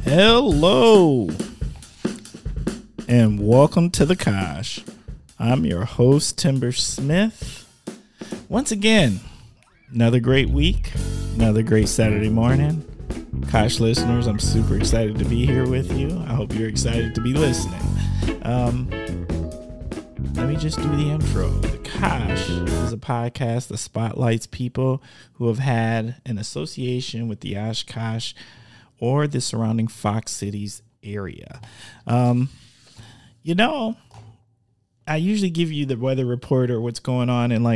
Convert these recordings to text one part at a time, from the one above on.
Hello, and welcome to the KOSH. I'm your host, Timber Smith. Once again, another great week, another great Saturday morning. KOSH listeners, I'm super excited to be here with you. I hope you're excited to be listening. Let me just do the intro. The KOSH is a podcast that spotlights people who have had an association with the Oshkosh or the surrounding Fox Cities area. I usually give you the weather report or what's going on. And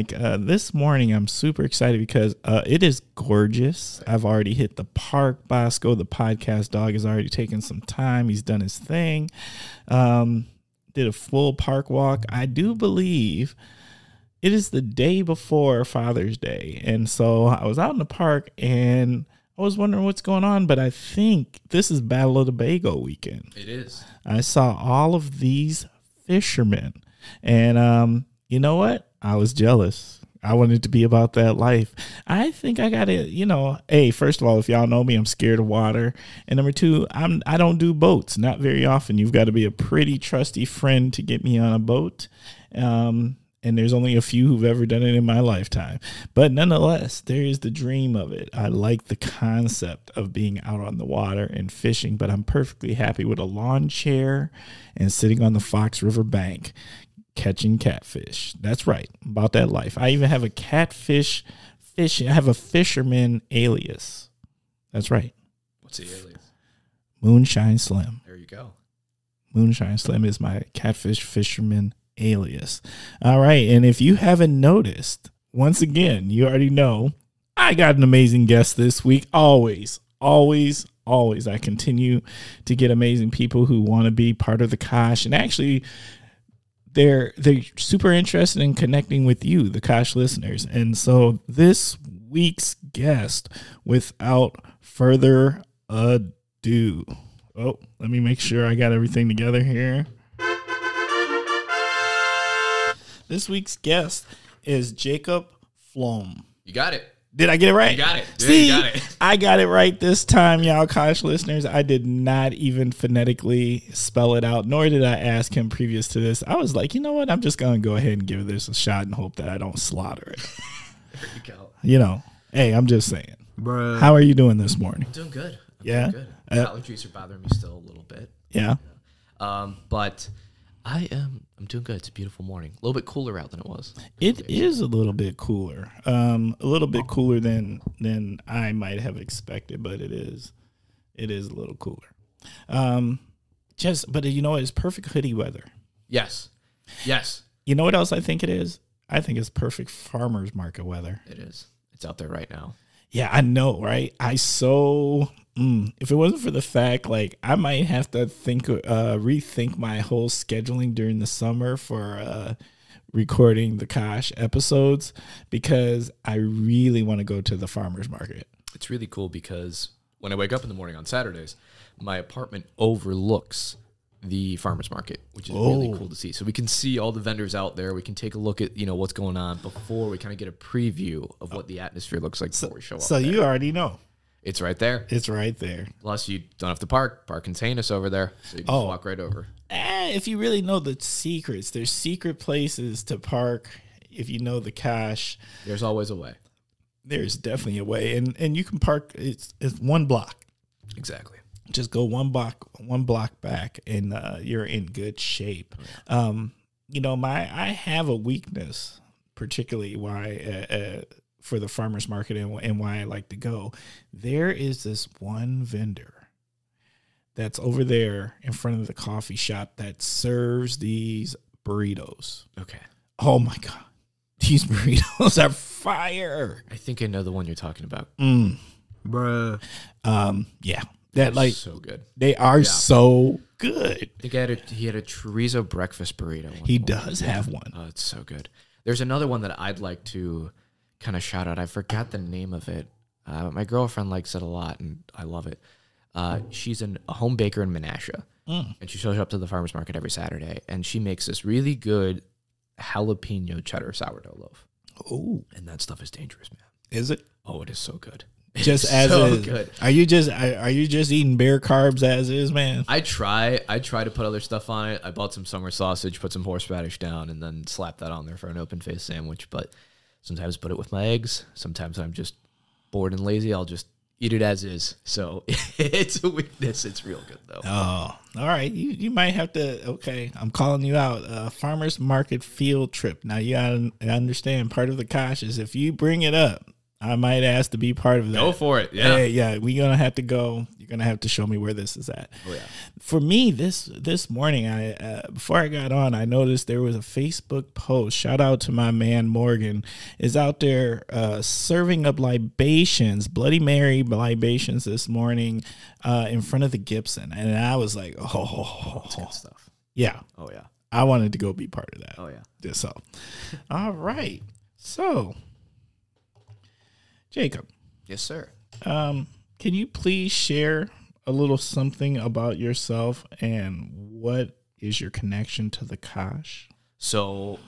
this morning, I'm super excited because it is gorgeous. I've already hit the park. Bosco, the podcast dog, has already taken some time. He's done his thing. Did a full park walk. I do believe it is the day before Father's Day. And so I was out in the park and I was wondering what's going on, but I think this is Battle of the Bago weekend. It is. I saw all of these fishermen, and you know what? I was jealous. I wanted to be about that life. I think I got to, hey, first of all, if y'all know me, I'm scared of water. And number two, I don't do boats, not very often. You've got to be a pretty trusty friend to get me on a boat. And there's only a few who've ever done it in my lifetime. But nonetheless, there is the dream of it. I like the concept of being out on the water and fishing, but I'm perfectly happy with a lawn chair and sitting on the Fox River bank catching catfish. That's right, about that life. I even have a catfish fishing. I have a fisherman alias. That's right. What's the alias? Moonshine Slim. There you go. Moonshine Slim is my catfish fisherman alias. All right. And if you haven't noticed, once again, you already know I got an amazing guest this week. Always. I continue to get amazing people who want to be part of the KOSH. And actually, they're super interested in connecting with you, the KOSH listeners. And so this week's guest, without further ado, let me make sure I got everything together here. This week's guest is Jacob Floam. You got it. Did I get it right? You got it. See, you got it. I got it right this time, y'all KOSH listeners. I did not even phonetically spell it out, nor did I ask him previous to this. I was like, you know what? I'm just going to go ahead and give this a shot and hope that I don't slaughter it. There you go. Hey, I'm just saying. Bruh. How are you doing this morning? I'm doing good. Yeah? Doing good. Allergies are bothering me still a little bit. Yeah. But I'm doing good. It's a beautiful morning. A little bit cooler out than it was. It is a little bit cooler. A little bit cooler than I might have expected, but it is a little cooler. But you know what? It's perfect hoodie weather. Yes. You know what else I think it is? I think it's perfect farmers market weather. It is. It's out there right now. Yeah, I know, right? If it wasn't for the fact, I might have to rethink my whole scheduling during the summer for recording the KOSH episodes, because I really want to go to the farmer's market. It's really cool because when I wake up in the morning on Saturdays, my apartment overlooks the farmer's market, which is really cool to see. So we can see all the vendors out there. We can take a look at, what's going on before we kind of get a preview of what the atmosphere looks like before we show up. So you already know. It's right there. Plus, you don't have to park and us over there. So you can walk right over. If you really know the secrets, there's secret places to park. If you know the KOSH, there's always a way. There's definitely a way. And you can park, it's one block. Exactly. Just go one block back, and you're in good shape. I have a weakness, particularly why for the farmers market and why I like to go. There is this one vendor that's over there in front of the coffee shop that serves these burritos. Okay. Oh my God, these burritos are fire! I think I know the one you're talking about. Bruh. Yeah. So good. They are so good. I think he had a chorizo breakfast burrito. He does have one. Oh, it's so good. There's another one that I'd like to kind of shout out. I forgot the name of it. My girlfriend likes it a lot, and I love it. She's a home baker in Menasha, and she shows up to the farmer's market every Saturday, and she makes this really good jalapeno cheddar sourdough loaf. Oh. And that stuff is dangerous, man. Is it? Oh, it is so good. Just as so is. good. Are you just eating bare carbs as is, man? I try to put other stuff on it. I bought some summer sausage, put some horseradish down, and then slap that on there for an open faced sandwich. But sometimes put it with my eggs. Sometimes I'm just bored and lazy. I'll just eat it as is. So it's a weakness. It's real good though. Oh, all right. You might have to. Okay, I'm calling you out. Farmers market field trip. Now you gotta understand. Part of the KOSH is if you bring it up, I might ask to be part of that. Go for it. Yeah. Yeah. We're gonna have to go. You're gonna have to show me where this is at. Oh yeah. For me, this morning, I before I got on, I noticed there was a Facebook post. Shout out to my man Morgan, is out there serving up libations, Bloody Mary libations this morning in front of the Gibson, and I was like, That's good stuff. yeah. Oh yeah. I wanted to go be part of that. Oh yeah. Just so. All right. So, Jacob, Yes, sir. can you please share a little something about yourself and what is your connection to the KOSH? So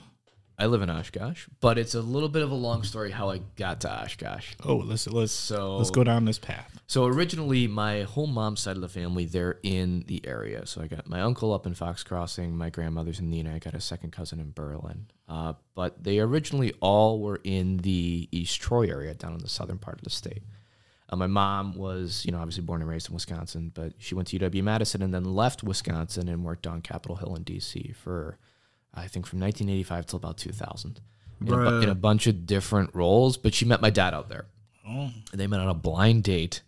I live in Oshkosh, but it's a little bit of a long story how I got to Oshkosh. Oh, let's go down this path. So originally, my whole mom's side of the family, they're in the area. So I got my uncle up in Fox Crossing, my grandmother's in Neenah, I got a second cousin in Berlin. But they originally all were in the East Troy area, down in the southern part of the state. My mom was, obviously born and raised in Wisconsin, but she went to UW-Madison and then left Wisconsin and worked on Capitol Hill in D.C. for, I think, from 1985 till about 2000 in a bunch of different roles. But she met my dad out there. Oh. They met on a blind date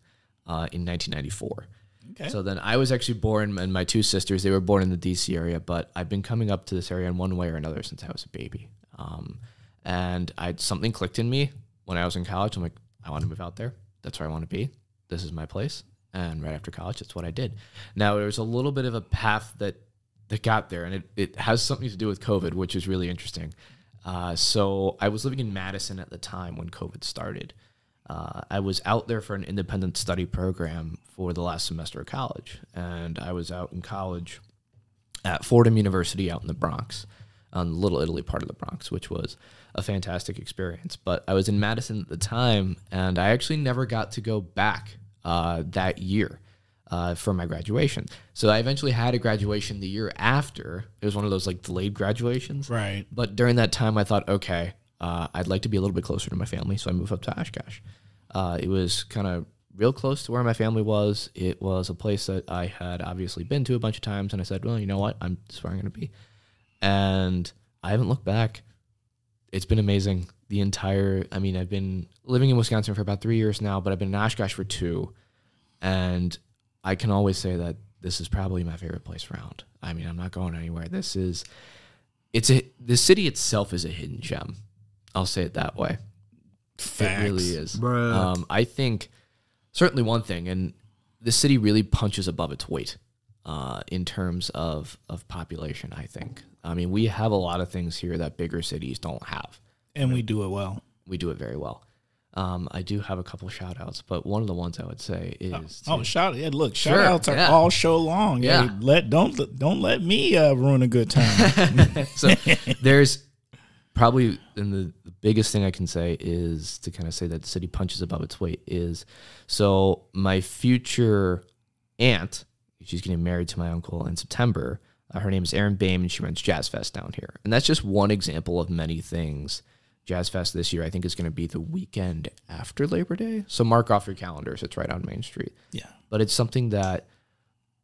in 1994. Okay. So then I was actually born, and my two sisters, they were born in the D.C. area, but I've been coming up to this area in one way or another since I was a baby. And something clicked in me when I was in college. I'm like, I want to move out there. That's where I want to be. This is my place. And right after college, that's what I did. Now, there was a little bit of a path that got there, and it has something to do with COVID, which is really interesting. So I was living in Madison at the time when COVID started. I was out there for an independent study program for the last semester of college, and I was out in college at Fordham University out in the Bronx, on the Little Italy part of the Bronx, which was a fantastic experience. But I was in Madison at the time, and I actually never got to go back that year for my graduation. So I eventually had a graduation the year after. It was one of those like delayed graduations. Right. But during that time, I thought, okay, I'd like to be a little bit closer to my family, so I moved up to Oshkosh. It was kind of real close to where my family was. It was a place that I had obviously been to a bunch of times, and I said, well, you know what? This is where I'm going to be. And I haven't looked back. It's been amazing. I've been living in Wisconsin for about 3 years now, but I've been in Oshkosh for 2. And I can always say that this is probably my favorite place around. I mean, I'm not going anywhere. The city itself is a hidden gem. I'll say it that way. Facts. It really is. Bruh. I think certainly one thing, and the city really punches above its weight in terms of population, I think. I mean, we have a lot of things here that bigger cities don't have. And we do it well. We do it very well. I do have a couple shout outs, but one of the ones I would say is shout Sure, outs are all show long. Yeah. Hey, don't let me ruin a good time. So there's probably, and the biggest thing I can say is to kind of say that the city punches above its weight is, so my future aunt, she's getting married to my uncle in September. Her name is Erin Bame, and she runs Jazz Fest down here. And that's just one example of many things. Jazz Fest this year, I think, is going to be the weekend after Labor Day. So mark off your calendars. It's right on Main Street. Yeah. But it's something that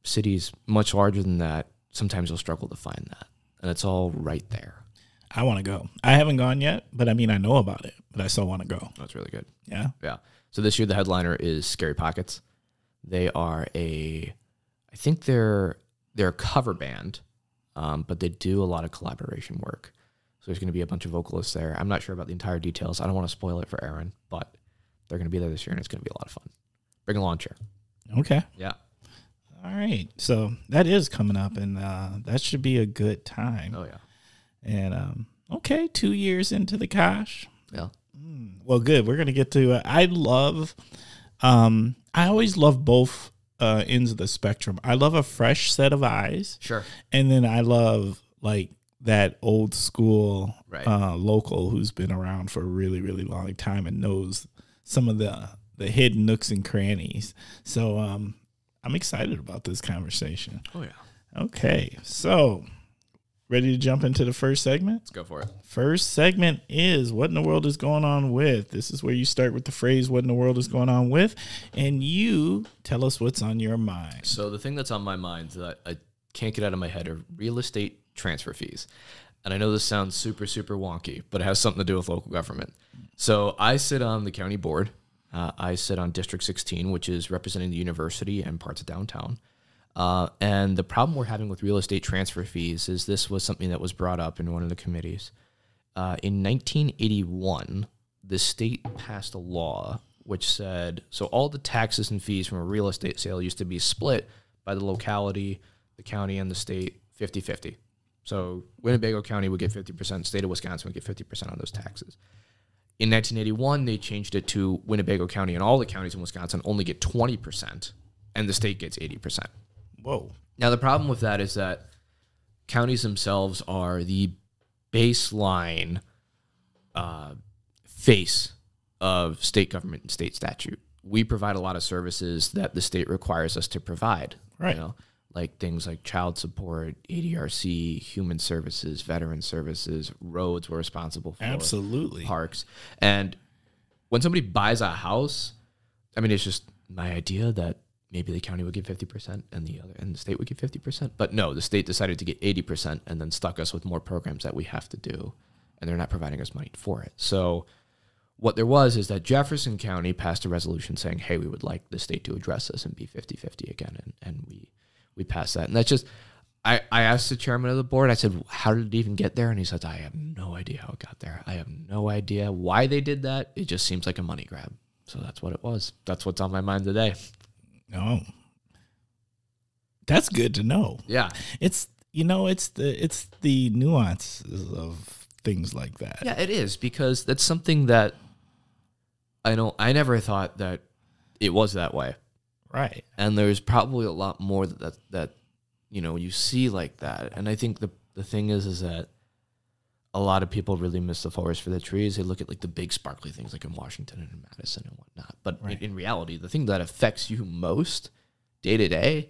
cities much larger than that, sometimes you'll struggle to find that. And it's all right there. I want to go. I haven't gone yet, but I know about it, but I still want to go. That's really good. Yeah. Yeah. So this year, the headliner is Scary Pockets. They are I think they're a cover band, but they do a lot of collaboration work. So there's going to be a bunch of vocalists there. I'm not sure about the entire details. I don't want to spoil it for Aaron, but they're going to be there this year, and it's going to be a lot of fun. Bring a lawn chair. Okay. Yeah. All right. So that is coming up, and that should be a good time. Oh, yeah. And, okay, 2 years into the KOSH. Yeah. Well, good. We're going to get to I always love both ends of the spectrum. I love a fresh set of eyes. Sure. And then I love, like, that old school Right. local who's been around for a really, really long time and knows some of the the hidden nooks and crannies. So I'm excited about this conversation. Oh, yeah. Okay, so ready to jump into the first segment? Let's go for it. First segment is what in the world is going on with. This is where you start with the phrase what in the world is going on with, and you tell us what's on your mind. So the thing that's on my mind that I can't get out of my head are real estate transfer fees. And I know this sounds super, super wonky, but it has something to do with local government. So I sit on the county board. I sit on District 16, which is representing the university and parts of downtown. And the problem we're having with real estate transfer fees is this was something that was brought up in one of the committees. In 1981, the state passed a law which said, so all the taxes and fees from a real estate sale used to be split by the locality, the county, and the state 50-50. So Winnebago County would get 50%, state of Wisconsin would get 50% on those taxes. In 1981, they changed it to Winnebago County and all the counties in Wisconsin only get 20%, and the state gets 80%. Whoa. Now, the problem with that is that counties themselves are the baseline face of state government and state statute. We provide a lot of services that the state requires us to provide. Right. You know, like things like child support, ADRC, human services, veteran services, roads we're responsible for. Absolutely. Parks. And when somebody buys a house, I mean, it's just my idea that maybe the county would get 50% and the state would get 50%. But no, the state decided to get 80% and then stuck us with more programs that we have to do. And they're not providing us money for it. So what there was is that Jefferson County passed a resolution saying, hey, we would like the state to address this and be 50-50 again. And we passed that. And that's just, I asked the chairman of the board, I said, how did it even get there? And he said, I have no idea how it got there. I have no idea why they did that. It just seems like a money grab. So that's what it was. That's what's on my mind today. Oh, that's good to know. Yeah. It's the nuances of things like that. Yeah, it is, because that's something that I never thought that it was that way. Right. And there's probably a lot more that you see like that. And I think the thing is that a lot of people really miss the forest for the trees. They look at like the big sparkly things like in Washington and in Madison and whatnot. But right. in reality, the thing that affects you most day to day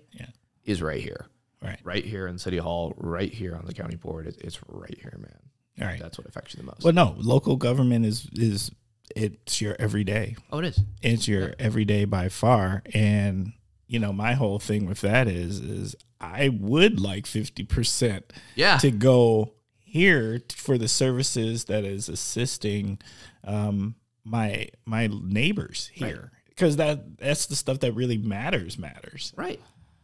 is right here. Right. Right here in City Hall, right here on the county board. It's right here, man. All right. That's what affects you the most. Well, no, local government is it's your everyday. Oh, it is. It's your everyday by far. And, my whole thing with that is I would like 50% to go here for the services that is assisting my neighbors here. Because that's the stuff that really matters. Right.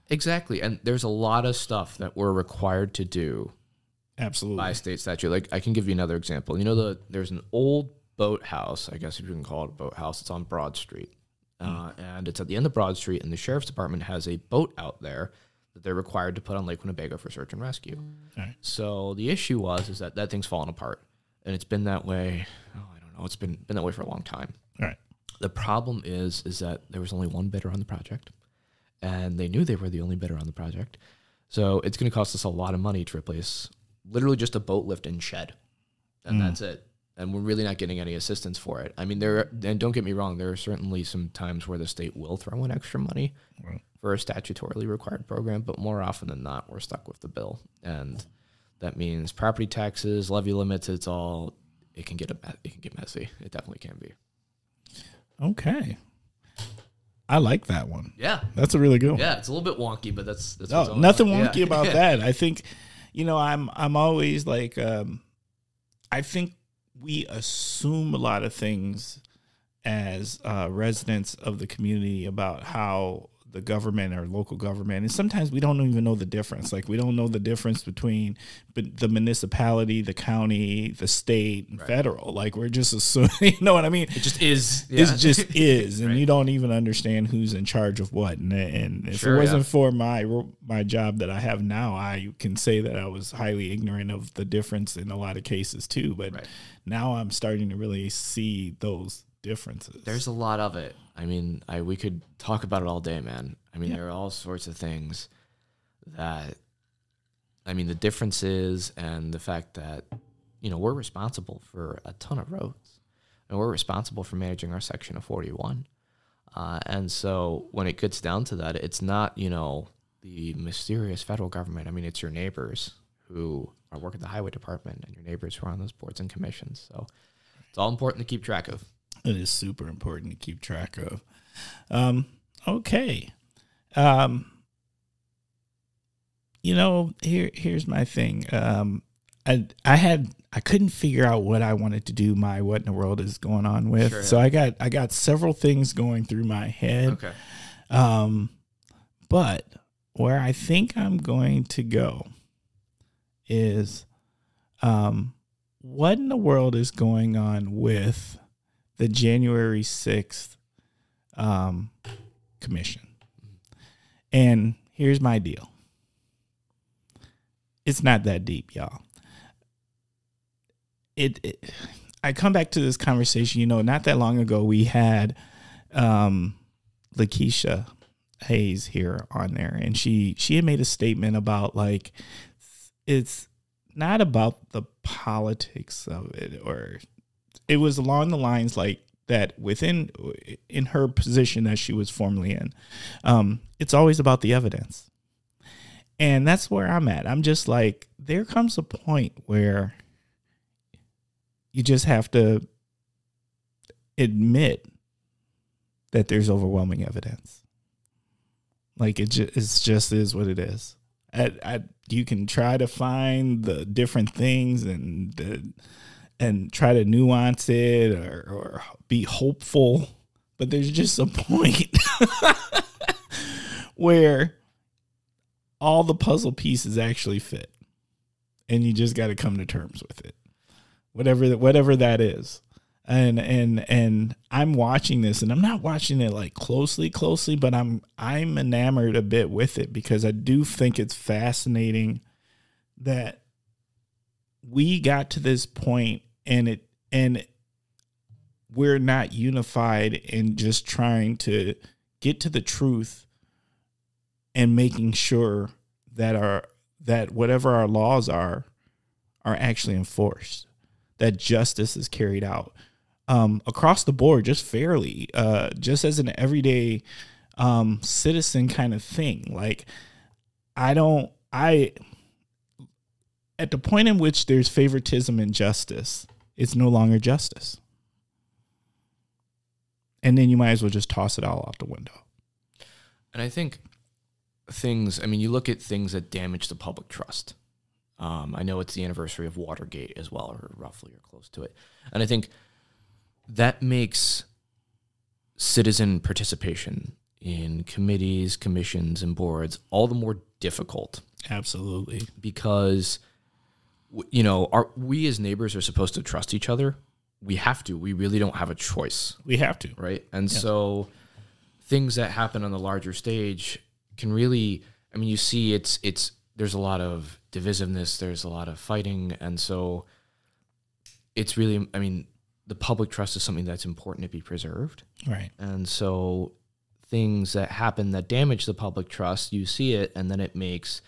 Exactly. And there's a lot of stuff that we're required to do. Absolutely. By state statute. Like, I can give you another example. There's an old boathouse, I guess if you can call it a boathouse. It's on Broad Street. And it's at the end of Broad Street, and the sheriff's department has a boat out there that they're required to put on Lake Winnebago for search and rescue. Right. So the issue is that thing's fallen apart. And it's been that way, I don't know, it's been that way for a long time. All right. The problem is that there was only one bidder on the project, and they knew they were the only bidder on the project. So it's going to cost us a lot of money to replace literally just a boat lift and shed. And that's it. And we're really not getting any assistance for it. I mean, and don't get me wrong, there are certainly some times where the state will throw in extra money for a statutorily required program, but more often than not, we're stuck with the bill. And that means property taxes, levy limits, it can get messy. It definitely can be. Okay. I like that one. Yeah. That's a really good one. Yeah, it's a little bit wonky, but that's nothing wonky about that. I think, I'm always like, I think we assume a lot of things as residents of the community about how the government or local government, and sometimes we don't even know the difference. Like, we don't know the difference between the municipality, the county, the state, and federal. Like, we're just assuming, you know what I mean? It just is. Yeah. It just is, and you don't even understand who's in charge of what. And if it wasn't for my job that I have now, I can say that I was highly ignorant of the difference in a lot of cases too. But now I'm starting to really see those differences. There's a lot of it. I mean, we could talk about it all day, man. I mean, there are all sorts of things that, the differences and the fact that, we're responsible for a ton of roads, and we're responsible for managing our section of 41. And so when it gets down to that, it's not, the mysterious federal government. I mean, it's your neighbors who are working the highway department and your neighbors who are on those boards and commissions. So it's all important to keep track of. It is super important to keep track of. Okay. Here's my thing. I couldn't figure out what I wanted to do. What in the world is going on with? Sure, so yeah. I got several things going through my head. Okay. But where I think I'm going to go is, what in the world is going on with the January 6th commission? And here's my deal. It's not that deep, y'all. I come back to this conversation, not that long ago we had Lakeisha Hayes here on there, and she had made a statement about, like, it's not about the politics of it, or it was along the lines like that in her position that she was formerly in. It's always about the evidence. And that's where I'm at. I'm just like, there comes a point where you just have to admit that there's overwhelming evidence. Like, it just is what it is. You can try to find the different things and try to nuance it or be hopeful, but there's just a point where all the puzzle pieces actually fit, and you just got to come to terms with it, whatever that is. And I'm watching this, and I'm not watching it like closely, but I'm enamored a bit with it, because I do think it's fascinating that we got to this point, and we're not unified in just trying to get to the truth and making sure that whatever our laws are actually enforced, that justice is carried out across the board, just fairly, just as an everyday citizen kind of thing. Like, at the point in which there's favoritism and justice, it's no longer justice. And then you might as well just toss it all out the window. And I think you look at things that damage the public trust. I know it's the anniversary of Watergate as well, or roughly, or close to it. And I think that makes citizen participation in committees, commissions, and boards all the more difficult. Absolutely. Because, we as neighbors are supposed to trust each other. We have to. We really don't have a choice. We have to. Right? And so things that happen on the larger stage can really, you see there's a lot of divisiveness, there's a lot of fighting, and so it's really, the public trust is something that's important to be preserved. Right. And so things that happen that damage the public trust, you see it, and then it makes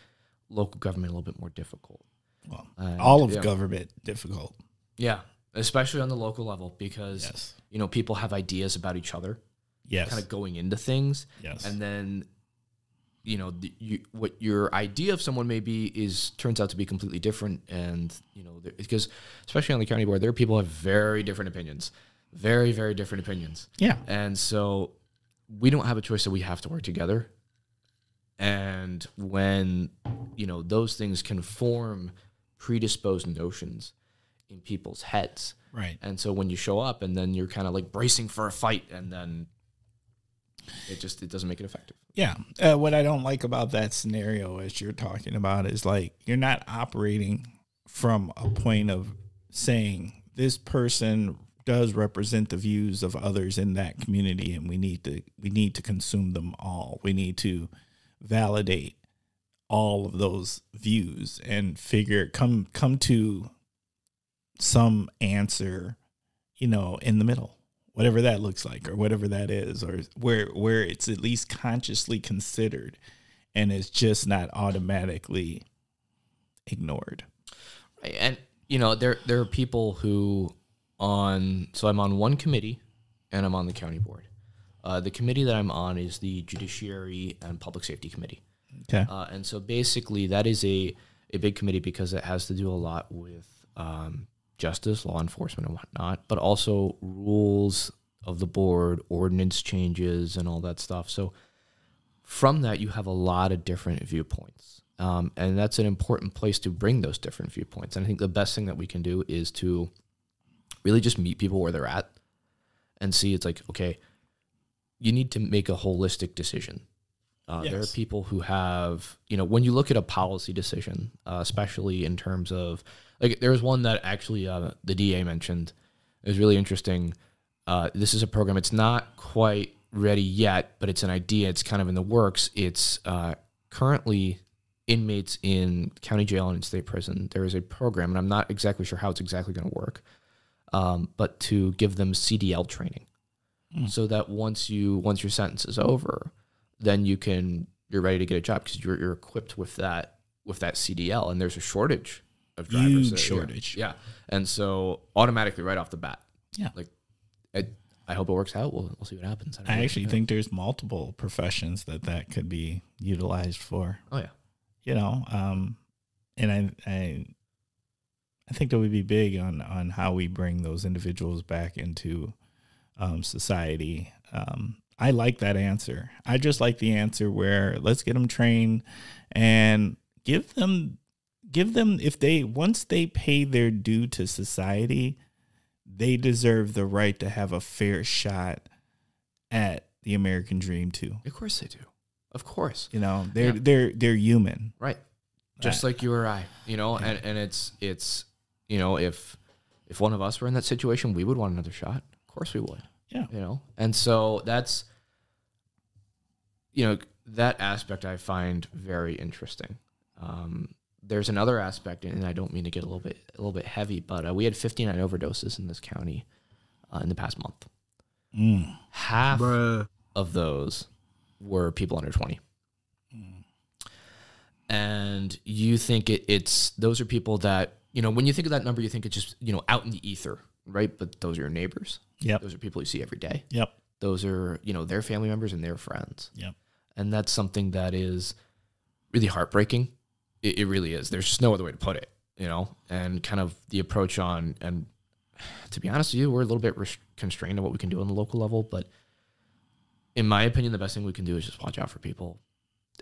local government a little bit more difficult. Well, all of government difficult. Yeah, especially on the local level, because, people have ideas about each other. Yes. Kind of going into things. Yes. And then, what your idea of someone may be turns out to be completely different. And, because especially on the county board, there are people who have very different opinions, very, very different opinions. Yeah. And so we don't have a choice, so we have to work together. And when, those things can form predisposed notions in people's heads. Right. And so when you show up and then you're kind of like bracing for a fight, and then it doesn't make it effective. Yeah. What I don't like about that scenario, as you're talking about, is like, you're not operating from a point of saying this person does represent the views of others in that community, and we need to consume them all. We need to validate all of those views and come to some answer, in the middle, whatever that looks like, or whatever that is, or where it's at least consciously considered and it's just not automatically ignored. And, there are people who so I'm on one committee and I'm on the county board. The committee that I'm on is the Judiciary and Public Safety Committee. Okay. And so basically that is a big committee because it has to do a lot with justice, law enforcement, and whatnot, but also rules of the board, ordinance changes, and all that stuff. So from that, you have a lot of different viewpoints. And that's an important place to bring those different viewpoints. And I think the best thing that we can do is to really just meet people where they're at and see it's like, okay, you need to make a holistic decision. Yes. There are people who have, when you look at a policy decision, especially in terms of, like, there was one that actually the DA mentioned. It was really interesting. This is a program. It's not quite ready yet, but it's an idea. It's kind of in the works. It's currently inmates in county jail and in state prison. There is a program, and I'm not exactly sure how it's exactly going to work, but to give them CDL training, so that once your sentence is over, then you're ready to get a job because you're equipped with that CDL, and there's a shortage of drivers. Huge shortage. Yeah. And so automatically right off the bat, like I hope it works out. We'll see what happens. I actually think there's multiple professions that could be utilized for. Oh yeah. And I think that would be big on how we bring those individuals back into society. I like that answer. I just like the answer where let's get them trained and give them once they pay their due to society, they deserve the right to have a fair shot at the American dream too. Of course they do. Of course. They're human. Right. Just like you or I, and it's if one of us were in that situation, we would want another shot. Of course we would. Yeah. And so that's, that aspect I find very interesting. There's another aspect, and I don't mean to get a little bit heavy, but we had 59 overdoses in this county in the past month. Half of those were people under 20. And you think those are people that, when you think of that number, you think it's just, out in the ether, right? But those are your neighbors. Yep. Those are people you see every day. Yep. Those are, their family members and their friends. Yep. And that's something that is really heartbreaking. It really is. There's just no other way to put it, and kind of the approach on, and to be honest with you, we're a little bit constrained on what we can do on the local level, but in my opinion, the best thing we can do is just watch out for people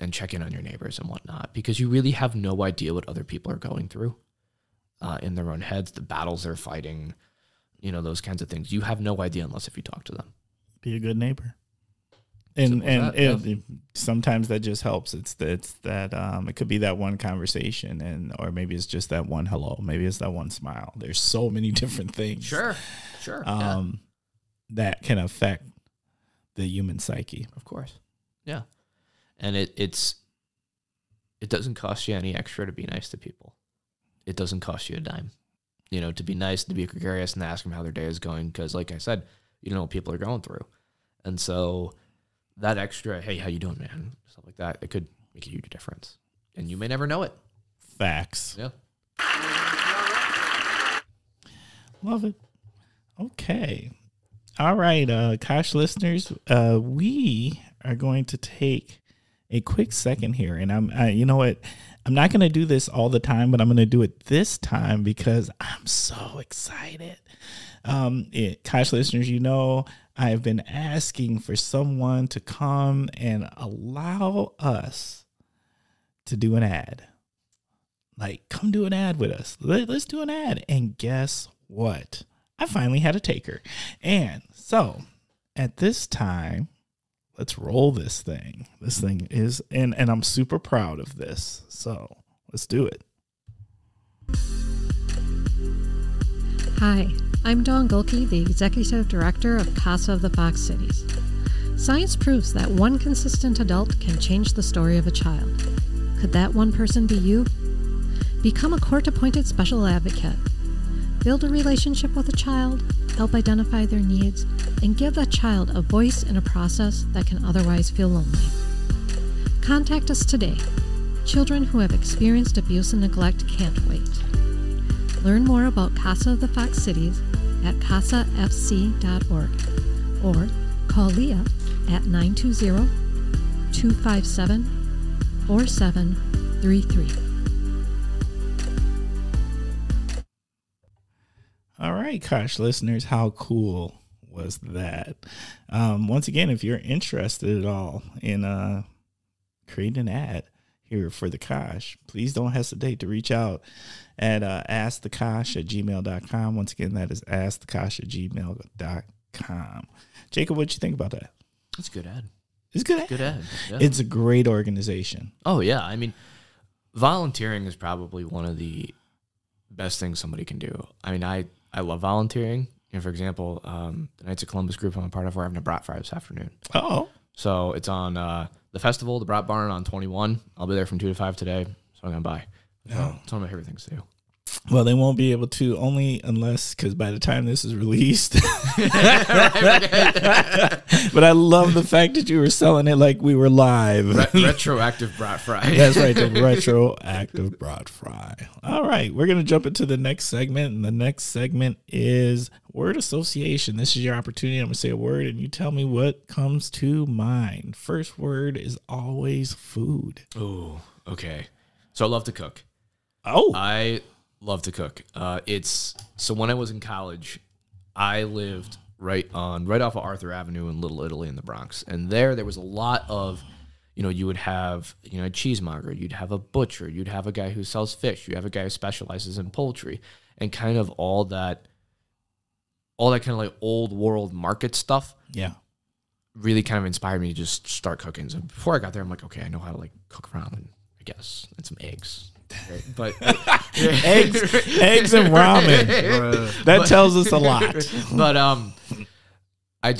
and check in on your neighbors and whatnot, because you really have no idea what other people are going through in their own heads, the battles they're fighting, those kinds of things. You have no idea unless if you talk to them. Be a good neighbor. And sometimes that just helps. It's that it could be that one conversation, or maybe it's just that one hello. Maybe it's that one smile. There's so many different things. Sure. That can affect the human psyche. Of course. Yeah. And it doesn't cost you any extra to be nice to people. It doesn't cost you a dime, to be nice, to be gregarious, and ask them how their day is going. Because like I said, you don't know what people are going through. And so that extra, hey, how you doing, man? Stuff like that, it could make a huge difference. And you may never know it. Facts. Yeah. Love it. Okay. All right, KOSH listeners, we are going to take a quick second here. And you know what? I'm not going to do this all the time, but I'm going to do it this time because I'm so excited. KOSH listeners, I have been asking for someone to come and allow us to do an ad. Like, come do an ad with us. Let's do an ad. And guess what? I finally had a taker. And so at this time, let's roll this thing. This thing is, and I'm super proud of this. So let's do it. Hi, I'm Dawn Gulke, the Executive Director of CASA of the Fox Cities. Science proves that one consistent adult can change the story of a child. Could that one person be you? Become a court-appointed special advocate. Build a relationship with a child, help identify their needs, and give that child a voice in a process that can otherwise feel lonely. Contact us today. Children who have experienced abuse and neglect can't wait. Learn more about CASA of the Fox Cities at casafc.org or call Leah at 920-257-4733. All right, KOSH listeners, how cool was that? Once again, if you're interested at all in creating an ad here for the KOSH, please don't hesitate to reach out at askthekosh@gmail.com. Once again, that is askthekosh@gmail.com. Jacob, what'd you think about that? That's a good ad. It's a good ad. Good ad. Yeah. It's a great organization. Oh, yeah. I mean, volunteering is probably one of the best things somebody can do. I mean, I love volunteering. You know, for example, the Knights of Columbus group I'm a part of, we're having a brat fry this afternoon. Oh. So it's on the festival, the Brat Barn on 21. I'll be there from 2 to 5 today, so I'm going to buy. So it's one of my favorite things to do. Well, they won't be able to only unless, because by the time this is released. But I love the fact that you were selling it like we were live. Retroactive brat fry. That's right, the retroactive brat fry. All right, we're going to jump into the next segment. And the next segment is word association. This is your opportunity. I'm going to say a word and you tell me what comes to mind. First word is always food. Oh, okay. So I love to cook. Oh. I love to cook. So when I was in college, I lived right off of Arthur Avenue in Little Italy in the Bronx. And there was a lot of, you would have, a cheesemonger, you'd have a butcher, you'd have a guy who sells fish, you have a guy who specializes in poultry, and kind of all that kind of like old world market stuff. Yeah. Really kind of inspired me to just start cooking. So before I got there, I'm like, okay, I know how to like cook ramen, I guess, and some eggs. Right? But eggs and ramen. That tells us a lot. But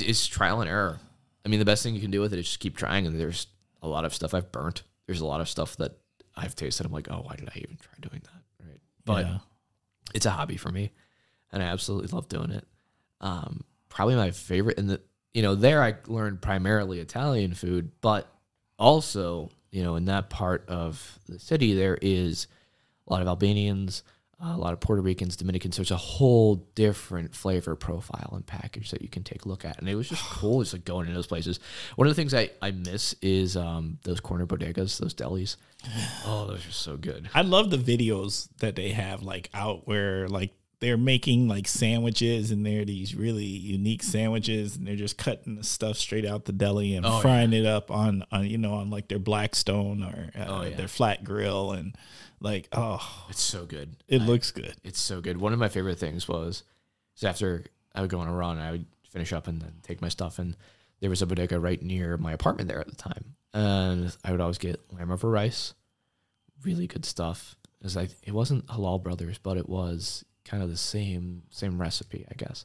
it's trial and error. I mean, the best thing you can do with it is just keep trying. And there's a lot of stuff I've burnt. There's a lot of stuff that I've tasted. I'm like, oh, why did I even try doing that? Right? But it's a hobby for me, and I absolutely love doing it. Probably my favorite. And there I learned primarily Italian food, but also, in that part of the city, there is a lot of Albanians, a lot of Puerto Ricans, Dominicans. There's a whole different flavor profile and package that you can take a look at. And it was just cool just like going into those places. One of the things I miss is those corner bodegas, those delis. Oh, those are so good. I love the videos that they have like out where like they're making like sandwiches, and they're these really unique sandwiches, and they're just cutting the stuff straight out the deli and frying it up on like their Blackstone or their flat grill, and like, it's so good. It looks good. It's so good. One of my favorite things was after I would go on a run, I would finish up and then take my stuff, and there was a bodega right near my apartment there at the time, and I would always get lamb over rice, really good stuff. It wasn't Halal Brothers, but it was kind of the same recipe, I guess.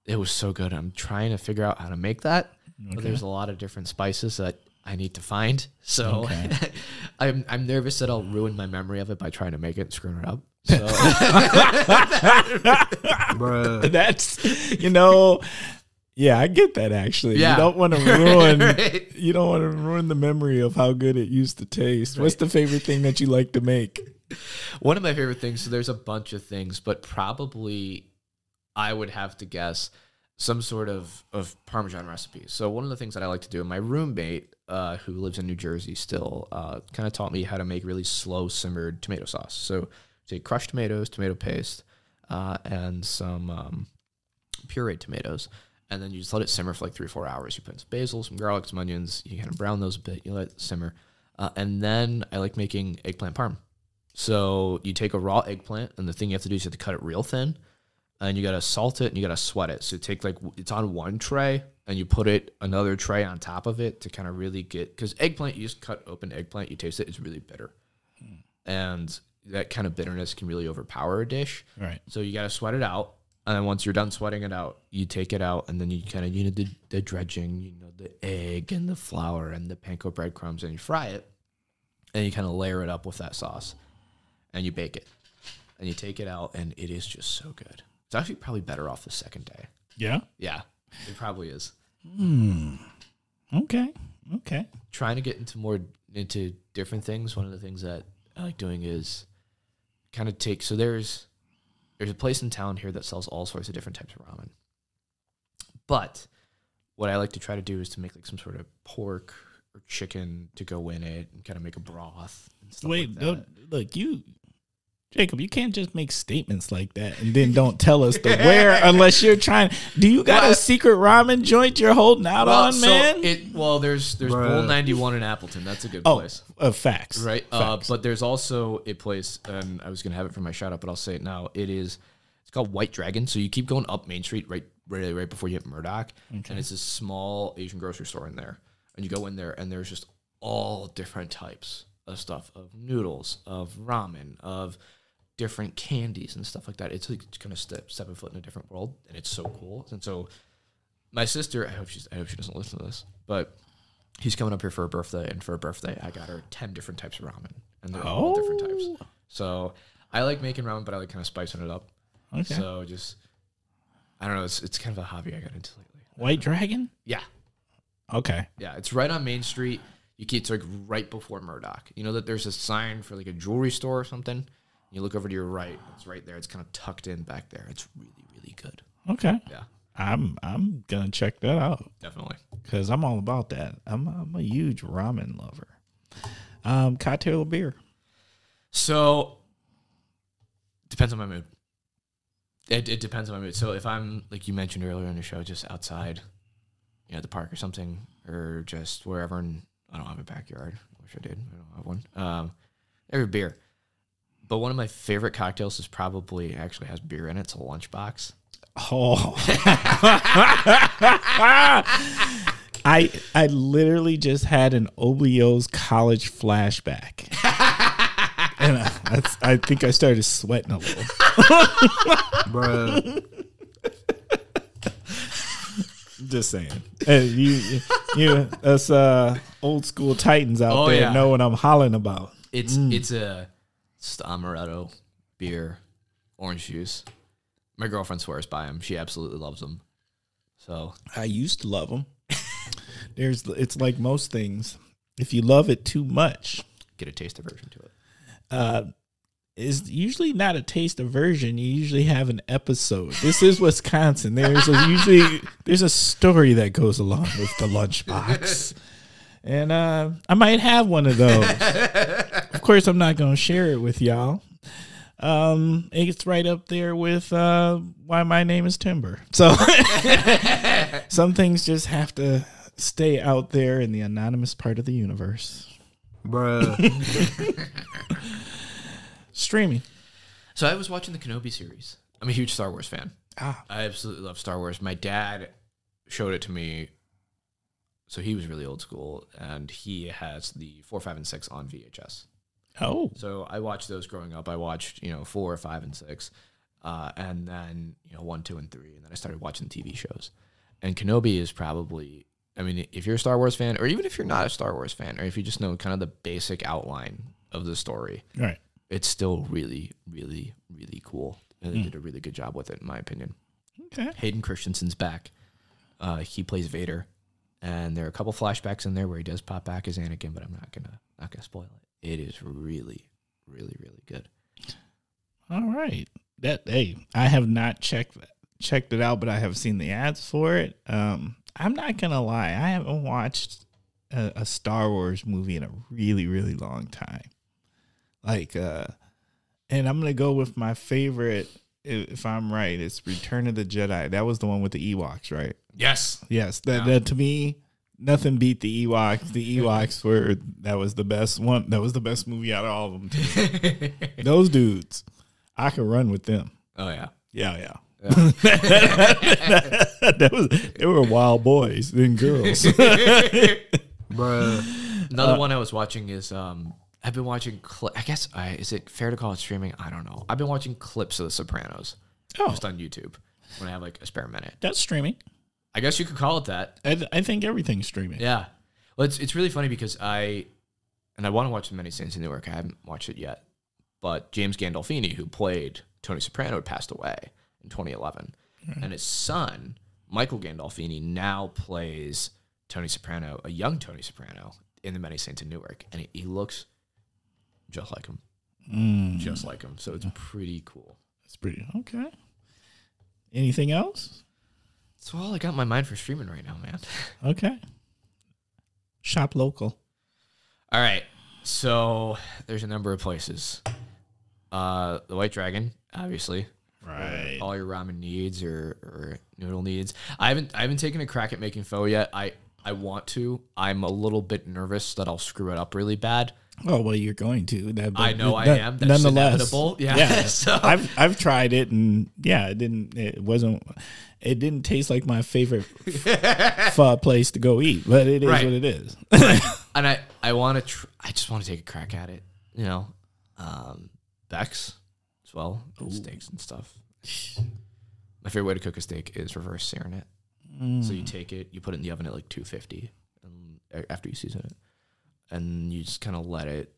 It was so good. I'm trying to figure out how to make that, but there's a lot of different spices that I need to find. So I'm nervous that I'll ruin my memory of it by trying to make it and screwing it up. So that's I get that actually. Yeah. You don't want to ruin Right. You don't want to ruin the memory of how good it used to taste. Right. What's the favorite thing that you like to make? One of my favorite things, so there's a bunch of things, but probably I would have to guess some sort of Parmesan recipe. So one of the things that I like to do, my roommate, who lives in New Jersey still, kind of taught me how to make really slow simmered tomato sauce. So take crushed tomatoes, tomato paste, and some pureed tomatoes. And then you just let it simmer for like 3 or 4 hours. You put in some basil, some garlic, some onions. You kind of brown those a bit. You let it simmer. And then I like making eggplant parm. So you take a raw eggplant, and the thing you have to do is you have to cut it real thin, and you got to salt it, and you got to sweat it. So you take it's on one tray, and you put another tray on top of it to kind of really get, because eggplant, you just cut open eggplant, you taste it, it's really bitter. And that kind of bitterness can really overpower a dish. Right. So you got to sweat it out. And then once you're done sweating it out, you take it out, and then you kind of, the dredging, the egg and the flour and the panko breadcrumbs, and you fry it, and you kind of layer it up with that sauce, and you bake it, and you take it out, and it is just so good. It's actually probably better off the second day. Yeah? Yeah, it probably is. Okay. Trying to get into different things. One of the things that I like doing is kind of take, so there's a place in town here that sells all sorts of different types of ramen. But what I like to try to do is to make like some sort of pork or chicken to go in it and kind of make a broth. And stuff Wait, like that. look, Jacob, you can't just make statements like that and then don't tell us the where unless you're trying. Do you got a secret ramen joint you're holding out on, man? There's Bowl 91 in Appleton. That's a good place. Facts. Right. Facts. But there's also a place, and I was going to have it for my shout out, but I'll say it now. It's called White Dragon. So you keep going up Main Street right before you hit Murdoch. Okay. And it's a small Asian grocery store in there. And you go in there, and there's just all different types of stuff, of noodles, of ramen, of different candies and stuff like that. It's like kind of stepping foot in a different world, and it's so cool. And so my sister, I hope she doesn't listen to this, but he's coming up here for her birthday, and for her birthday, I got her 10 different types of ramen, and they're all different types. So I like making ramen, but I like kind of spicing it up. Okay. So I don't know, it's kind of a hobby I got into lately. White Dragon? Yeah. Okay. Yeah, it's right on Main Street. It's like right before Murdoch. You know that there's a sign for like a jewelry store or something? You look over to your right. It's right there. It's kind of tucked in back there. It's really, really good. Okay. Yeah. I'm gonna check that out. Definitely. Because I'm all about that. I'm a huge ramen lover. Cocktail or beer? So depends on my mood. It depends on my mood. So if I'm, like you mentioned earlier in the show, just outside, at the park or something, or just wherever, and I don't have a backyard. I wish I did. I don't have one. Every beer. But one of my favorite cocktails is probably actually has beer in it. It's a lunchbox. Oh. I literally just had an OBO's college flashback. And I think I started sweating a little. Bruh. Just saying. You us old school Titans out there know what I'm hollering about. It's a amaretto beer, orange juice. My girlfriend swears by them. She absolutely loves them. So I used to love them. It's like most things. If you love it too much, get a taste aversion to it. Is usually not a taste aversion. You usually have an episode. This is Wisconsin. There's a story that goes along with the lunchbox. And I might have one of those. Of course, I'm not going to share it with y'all. It's right up there with why my name is Timber. So some things just have to stay out there in the anonymous part of the universe. Bruh. Streaming. So I was watching the Kenobi series. I'm a huge Star Wars fan. I absolutely love Star Wars. My dad showed it to me. So he was really old school, and he has the 4, 5, and 6 on VHS. Oh. So I watched those growing up. I watched, 4, 5, and 6, and then 1, 2, and 3, and then I started watching TV shows. And Kenobi is probably, if you're a Star Wars fan, or even if you're not a Star Wars fan, or if you just know kind of the basic outline of the story, right, it's still really, really, really cool. And they did a really good job with it, in my opinion. Okay. Hayden Christensen's back. He plays Vader. And there are a couple flashbacks in there where he does pop back as Anakin, but I'm not gonna spoil it. It is really, really, really good. All right. I have not checked it out, but I have seen the ads for it. I'm not gonna lie, I haven't watched a Star Wars movie in a really, really long time. And I'm gonna go with my favorite. If I'm right, it's Return of the Jedi. That was the one with the Ewoks, right? Yes. That to me, nothing beat the Ewoks. The Ewoks that was the best one. That was the best movie out of all of them. To me. Those dudes, I could run with them. Oh yeah. Yeah. They were wild boys and girls. Bruh. Another one I was watching is I've been watching, I guess, is it fair to call it streaming? I don't know. I've been watching clips of The Sopranos just on YouTube when I have like a spare minute. That's streaming. I guess you could call it that. I think everything's streaming. Yeah. Well, it's really funny because I want to watch The Many Saints of Newark. I haven't watched it yet. But James Gandolfini, who played Tony Soprano, had passed away in 2011. Mm-hmm. And his son, Michael Gandolfini, now plays Tony Soprano, a young Tony Soprano, in The Many Saints of Newark. And he looks just like him. Just like him. So it's pretty cool. It's pretty okay. Anything else? That's all I got in my mind for streaming right now, man. Okay. Shop local. All right. So there's a number of places. The White Dragon, obviously. Right. All your ramen needs or noodle needs. I haven't taken a crack at making pho yet. I want to. I'm a little bit nervous that I'll screw it up really bad. Oh well, you're going to. I know I am. That's nonetheless, inevitable. Yeah. So. I've tried it, and yeah, it didn't taste like my favorite pho place to go eat, but it is what it is. And I want to. I just want to take a crack at it. You know, Bex as well, steaks and stuff. My favorite way to cook a steak is reverse searing it. So you take it, you put it in the oven at like 250, and after you season it, and you just kind of let it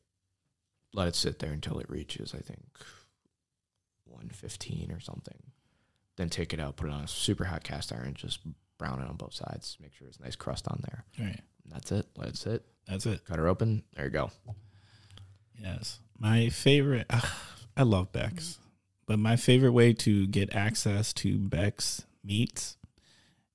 sit there until it reaches, I think, 115 or something. Then take it out, put it on a super hot cast iron, just brown it on both sides. Make sure there's a nice crust on there. Right. And that's it. Let it sit. That's it. Cut her open. There you go. Yes. My favorite, I love Bex, but my favorite way to get access to Bex meats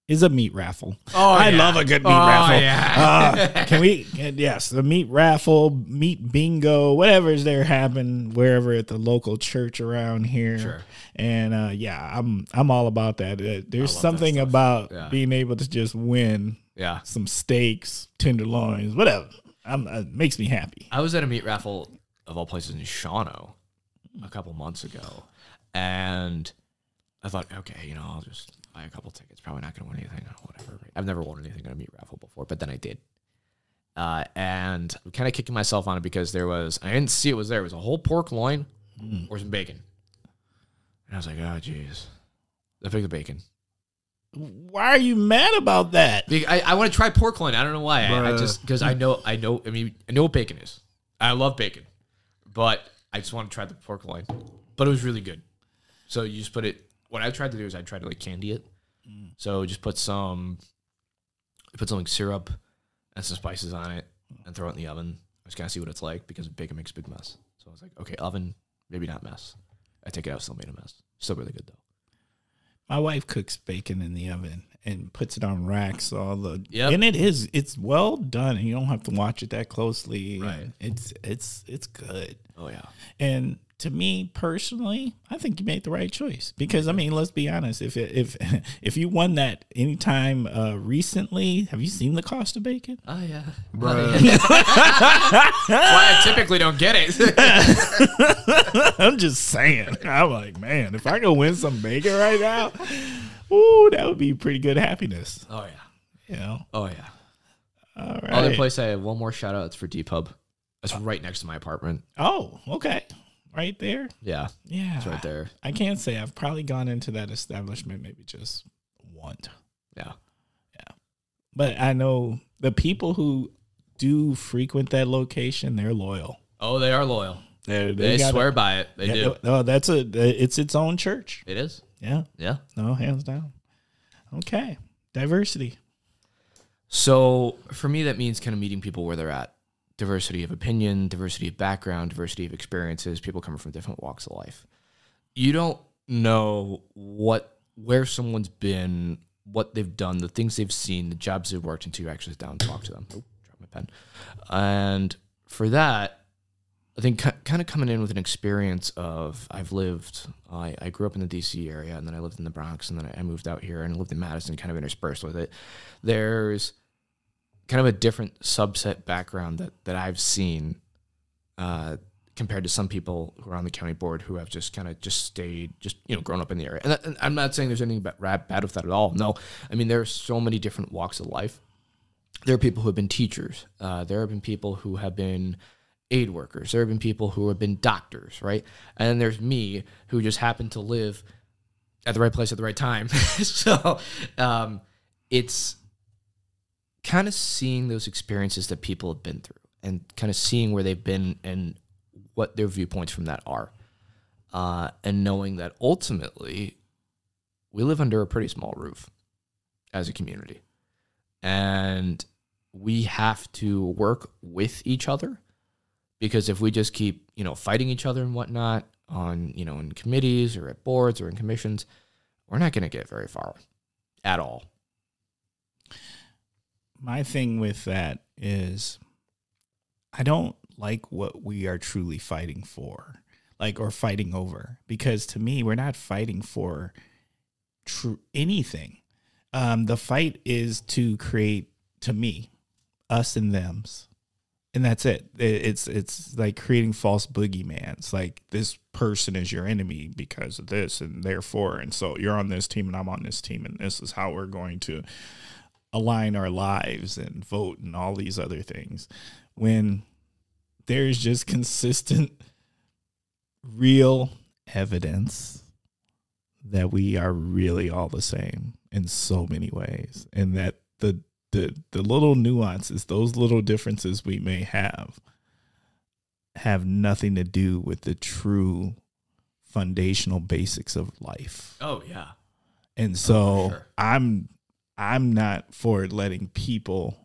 is a meat raffle. Oh, I love a good meat raffle. Yeah. Can we? Yes, the meat raffle, meat bingo, whatever's there happen wherever at the local church around here. Sure. And I'm all about that. There's something about being able to just win. Yeah. Some steaks, tenderloins, whatever. It makes me happy. I was at a meat raffle of all places in Shawano a couple months ago, and I thought, okay, I'll just buy a couple tickets. Probably not going to win anything or whatever. I've never won anything at a meat raffle before, but then I did. And I'm kind of kicking myself on it because I didn't see it was there. It was a whole pork loin or some bacon. And I was like, oh, geez. I picked the bacon. Why are you mad about that? I want to try pork loin. I don't know why. I just, because I know what bacon is. I love bacon. But I just want to try the pork loin. But it was really good. So you just put it, what I tried to do is I tried to like candy it. So just put some like syrup and some spices on it and throw it in the oven. I just kind of see what it's like because bacon makes a big mess. So I was like, okay, oven, maybe not mess. I take it out, still made a mess. Still really good though. My wife cooks bacon in the oven and puts it on racks. And it's well done, and you don't have to watch it that closely. Right. It's good. Oh yeah. And to me personally, I think you made the right choice because let's be honest. If you won that anytime recently, have you seen the cost of bacon? Oh yeah. That's why I typically don't get it. I'm just saying. I'm like, man, if I could win some bacon right now, ooh, that would be pretty good happiness. Oh yeah. Oh yeah. All right. Other place I have one more shout out. It's for D-Pub. It's right next to my apartment. Oh, okay. Right there? Yeah. Yeah. It's right there. I can't say I've probably gone into that establishment maybe just once. Yeah. Yeah. But I know the people who do frequent that location, they're loyal. Oh, they are loyal. They swear by it. They do. No, it's its own church. It is. Yeah. Yeah. No, hands down. Okay. Diversity. So for me, that means kind of meeting people where they're at. Diversity of opinion, diversity of background, diversity of experiences, people coming from different walks of life. You don't know where someone's been, what they've done, the things they've seen, the jobs they've worked until you actually sit down and talk to them. Oh, drop my pen. And for that, I think kind of coming in with an experience of I grew up in the DC area, and then I lived in the Bronx, and then I moved out here and lived in Madison, kind of interspersed with it. There's kind of a different subset background that I've seen compared to some people who are on the county board who have just stayed, grown up in the area. And I'm not saying there's anything bad with that at all. No, I mean, there are so many different walks of life. There are people who have been teachers. There have been people who have been aid workers. There have been people who have been doctors, right? And then there's me who just happened to live at the right place at the right time. So it's kind of seeing those experiences that people have been through and kind of seeing where they've been and what their viewpoints from that are. And knowing that ultimately we live under a pretty small roof as a community. And we have to work with each other because if we just keep, fighting each other and whatnot on, in committees or at boards or in commissions, we're not going to get very far. at all. My thing with that is I don't like what we are truly fighting for, like, or fighting over, because to me, we're not fighting for anything. The fight is to create, to me, us and thems. And that's it. It's like creating false boogeymans. Like, this person is your enemy because of this, and therefore, and so you're on this team and I'm on this team, and this is how we're going to align our lives and vote and all these other things. When there's just consistent, real evidence that we are really all the same in so many ways, and that the little nuances, those little differences we may have nothing to do with the true foundational basics of life. Oh yeah. And so sure. I'm not for letting people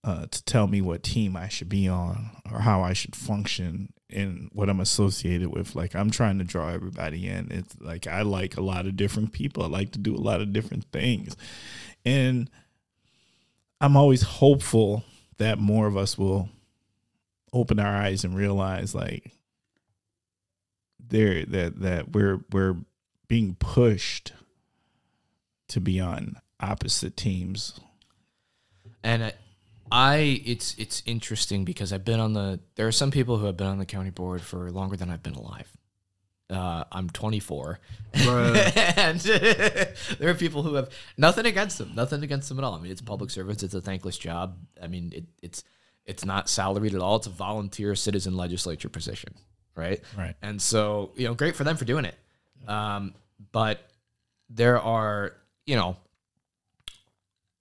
to tell me what team I should be on or how I should function in what I'm associated with. Like, I'm trying to draw everybody in. It's like, I like a lot of different people. I like to do a lot of different things. And I'm always hopeful that more of us will open our eyes and realize, like, that we're being pushed to be on opposite teams. And it's interesting because there are some people who have been on the county board for longer than I've been alive. I'm 24. And there are people who have nothing against them at all. I mean, it's public service. It's a thankless job. I mean, it's not salaried at all. It's a volunteer citizen legislature position. Right. And so, great for them for doing it. But there are,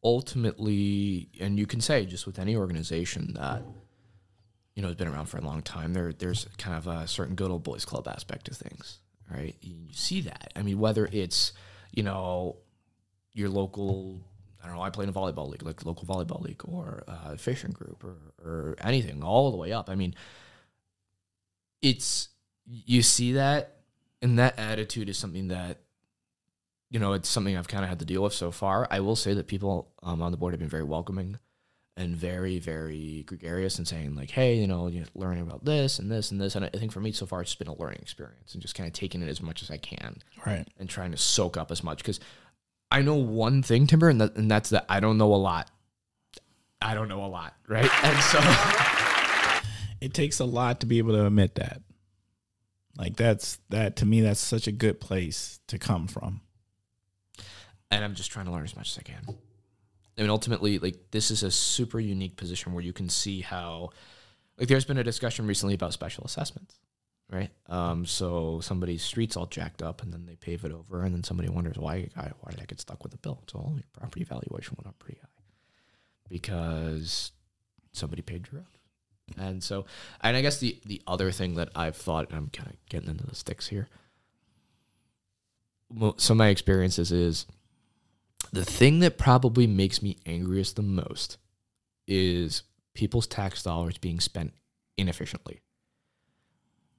ultimately, and you can say just with any organization that, has been around for a long time, there's kind of a certain good old boys club aspect of things, right? You see that. I mean, whether it's, your local, I don't know, I play in a volleyball league, like local volleyball league, or a fishing group, or anything, all the way up. I mean, you see that, and that attitude is something that, it's something I've kind of had to deal with so far. I will say that people on the board have been very welcoming and very, very gregarious and saying, like, hey, you're learning about this and this and this. And I think for me so far, it's just been a learning experience and just kind of taking it as much as I can. Right. And trying to soak up as much. Because I know one thing, Timber, and that's that I don't know a lot. Right? And so it takes a lot to be able to admit that. Like, that to me, that's such a good place to come from. And I'm just trying to learn as much as I can. I mean, ultimately, like, this is a super unique position where you can see how, like, there's been a discussion recently about special assessments, right? So somebody's street's all jacked up, and then they pave it over, and then somebody wonders, why did I get stuck with a bill? So your property valuation went up pretty high because somebody paved your road. And so, and I guess the other thing that I've thought, and I'm kind of getting into the sticks here, some of my experiences is, the thing that probably makes me angriest the most is people's tax dollars being spent inefficiently.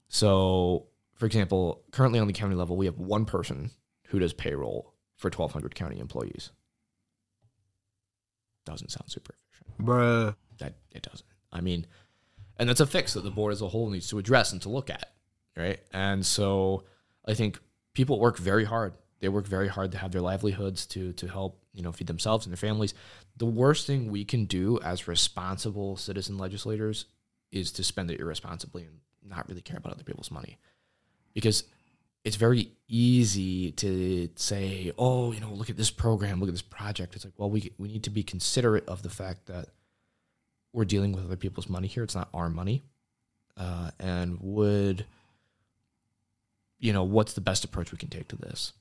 So, for example, currently on the county level, we have one person who does payroll for 1,200 county employees. Doesn't sound super efficient. Bruh. That it doesn't. I mean, and that's a fix that the board as a whole needs to address and to look at, right? And so I think people work very hard. They work very hard to have their livelihoods to help, feed themselves and their families. The worst thing we can do as responsible citizen legislators is to spend it irresponsibly and not really care about other people's money. Because it's very easy to say, oh, look at this program, look at this project. It's like, well, we need to be considerate of the fact that we're dealing with other people's money here. It's not our money. And what's the best approach we can take to this?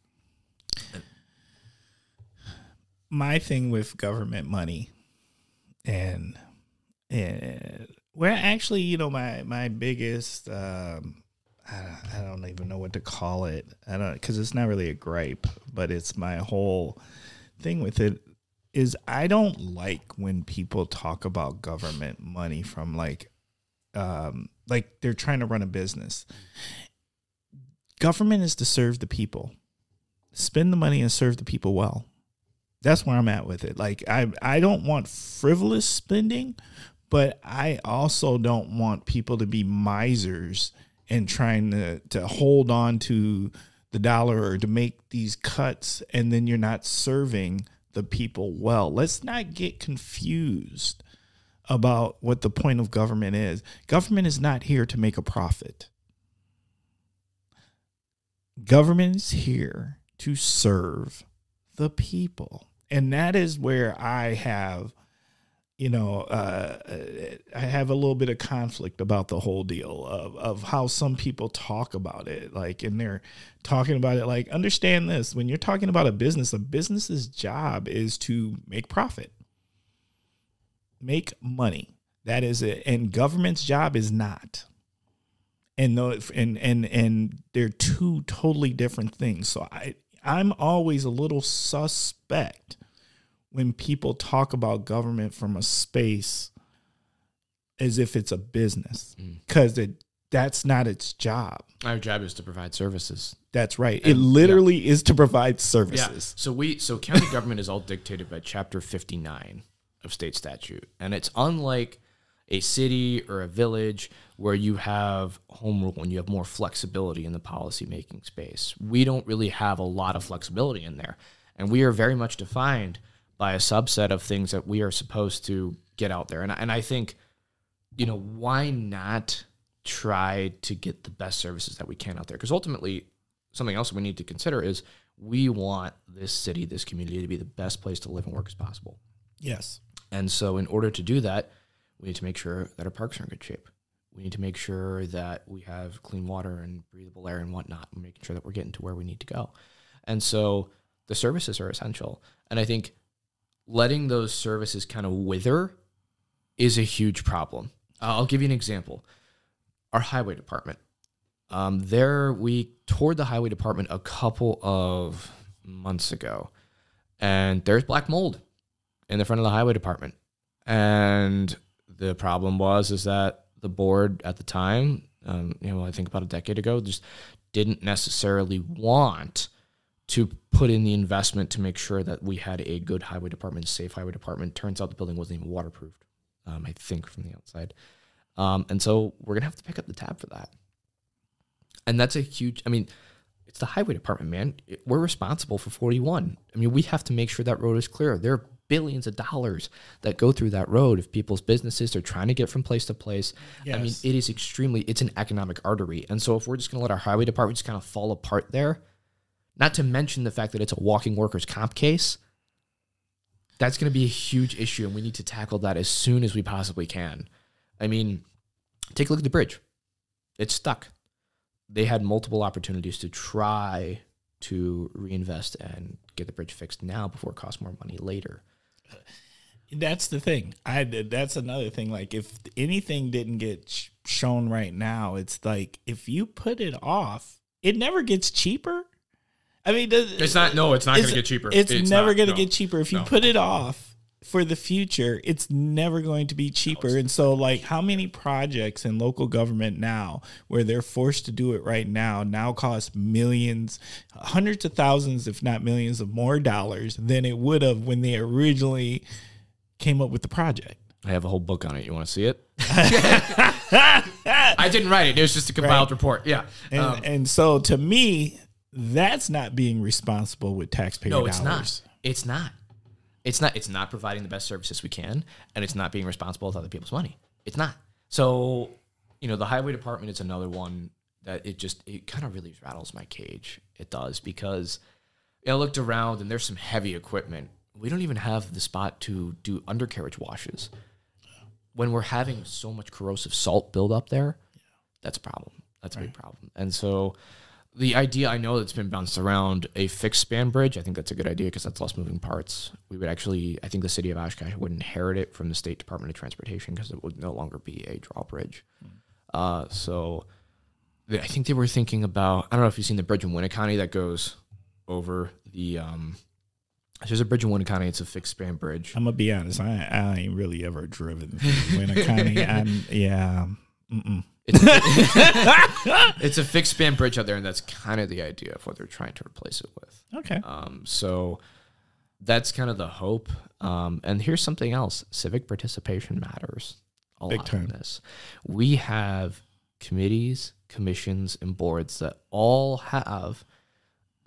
My thing with government money, and where actually, my biggest, I don't even know what to call it. Because it's not really a gripe, but it's my whole thing with it is I don't like when people talk about government money from like they're trying to run a business. Government is to serve the people. spend the money and serve the people well. That's where I'm at with it. Like, I don't want frivolous spending, but I also don't want people to be misers and trying to hold on to the dollar or to make these cuts, and then you're not serving the people well. Let's not get confused about what the point of government is. Government is not here to make a profit. Government is here to serve the people. And that is where I have, I have a little bit of conflict about the whole deal of how some people talk about it. Like, and they're talking about it like, understand this, when you're talking about a business's job is to make profit, make money. That is it. And government's job is not. And they're two totally different things. So I'm always a little suspect when people talk about government from a space as if it's a business, because that's not its job. Our job is to provide services. That's right. And it literally is to provide services. Yeah. So county government is all dictated by Chapter 59 of state statute. And it's unlike a city or a village where you have home rule and you have more flexibility in the policy-making space. We don't really have a lot of flexibility in there. And we are very much defined by a subset of things that we are supposed to get out there. And I think, why not try to get the best services that we can out there? Because ultimately, something else we need to consider is we want this city, this community to be the best place to live and work as possible. Yes. And so in order to do that, we need to make sure that our parks are in good shape. We need to make sure that we have clean water and breathable air and whatnot, and making sure that we're getting to where we need to go. And so the services are essential. And I think letting those services kind of wither is a huge problem. I'll give you an example. Our highway department. We toured the highway department a couple of months ago, and there's black mold in the front of the highway department. And the problem is that the board at the time, I think about a decade ago, just didn't necessarily want to put in the investment to make sure that we had a good highway department, safe highway department. Turns out the building wasn't even waterproofed, I think, from the outside. And so we're going to have to pick up the tab for that. And that's a huge, it's the highway department, man. We're responsible for 41. We have to make sure that road is clear. There are billions of dollars that go through that road if people's businesses are trying to get from place to place. Yes. It is it's an economic artery. And so if we're just going to let our highway department just kind of fall apart there, not to mention the fact that it's a walking workers' comp case, that's going to be a huge issue, and we need to tackle that as soon as we possibly can. Take a look at the bridge. It's stuck. They had multiple opportunities to try to reinvest and get the bridge fixed now before it costs more money later. That's the thing. That's another thing. Like, if anything didn't get shown right now, it's like if you put it off, it never gets cheaper. It's not going to get cheaper. It's never going to get cheaper. If you put it off for the future, it's never going to be cheaper. And so, like, how many projects in local government now where they're forced to do it right now cost millions, hundreds of thousands, if not millions of more dollars than it would have when they originally came up with the project. I have a whole book on it. You want to see it? I didn't write it. It was just a compiled report. Yeah. And so, to me, that's not being responsible with taxpayer dollars. No, it's not. It's not providing the best services we can, and it's not being responsible with other people's money. It's not. So, the highway department is another one that it kind of really rattles my cage. It does, because I looked around and there's some heavy equipment. We don't even have the spot to do undercarriage washes. When we're having so much corrosive salt build up there, that's a problem. That's a big problem. And so the idea, I know that's been bounced around, a fixed span bridge, I think that's a good idea because that's less moving parts. We would actually, I think the city of Oshkosh would inherit it from the State Department of Transportation because it would no longer be a drawbridge. So I think they were thinking about, I don't know if you've seen the bridge in Winneconne that goes over the, there's a bridge in Winneconne, it's a fixed span bridge. I'm going to be honest, I ain't really ever driven through Winneconne. It's a fixed span bridge out there, and that's kind of the idea of what they're trying to replace it with. Okay. So that's kind of the hope. And here's something else: civic participation matters a Big lot time. in this. We have committees, commissions, and boards that all have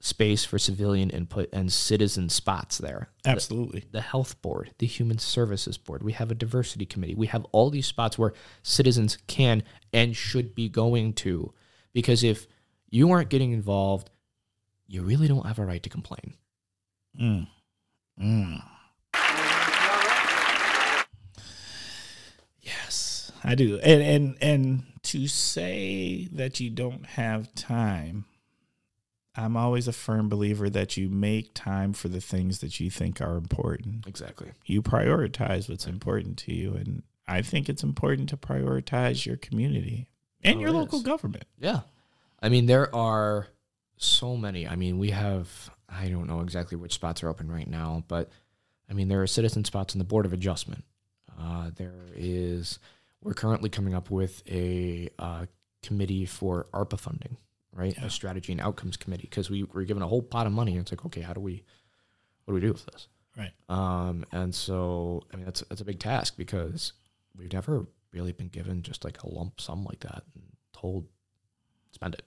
space for civilian input and citizen spots there. Absolutely. The health board, the human services board, we have a diversity committee. We have all these spots where citizens can and should be going to, because if you aren't getting involved, you really don't have a right to complain. Yes, I do. And to say that you don't have time, I'm always a firm believer that you make time for the things that you think are important. Exactly. You prioritize what's important to you. And I think it's important to prioritize your community and your local government. Yeah. I mean, there are so many. I mean, we have, I don't know exactly which spots are open right now, but I mean, there are citizen spots in the Board of Adjustment. We're currently coming up with a committee for ARPA funding. Right, a strategy and outcomes committee, because we're given a whole pot of money, and it's like, okay, what do we do with this? Right. And so, I mean, that's a big task, because we've never really been given just like a lump sum like that and told spend it.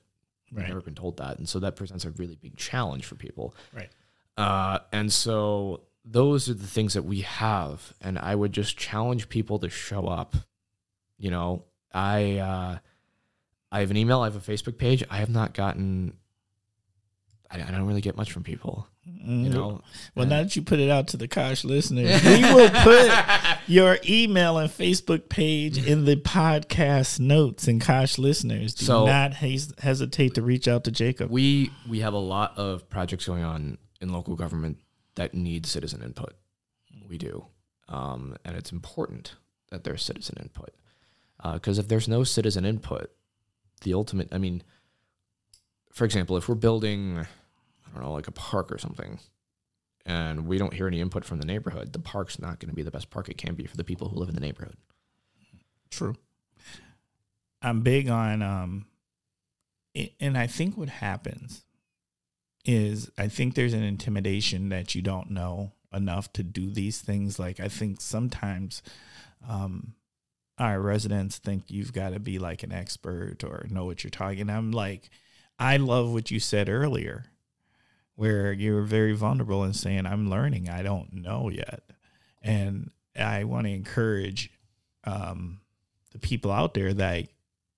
Right. We've never been told that, and so that presents a really big challenge for people. Right. And so those are the things that we have, and I would just challenge people to show up. You know, I have an email. I have a Facebook page. I have not gotten. I don't really get much from people. You know. Well, now that you put it out to the KOSH listeners, we will put your email and Facebook page in the podcast notes. And KOSH listeners, do not hesitate to reach out to Jacob. We have a lot of projects going on in local government that need citizen input. We do, and it's important that there's citizen input, because if there's no citizen input, the ultimate, I mean, for example, if we're building, I don't know, like a park or something, and we don't hear any input from the neighborhood, the park's not going to be the best park it can be for the people who live in the neighborhood. True. I'm big on, and I think what happens is, I think there's an intimidation that you don't know enough to do these things. Like, I think sometimes, our residents think you've got to be like an expert or know what you're talking. I'm like, I love what you said earlier, where you were very vulnerable in saying, I'm learning, I don't know yet. And I want to encourage the people out there that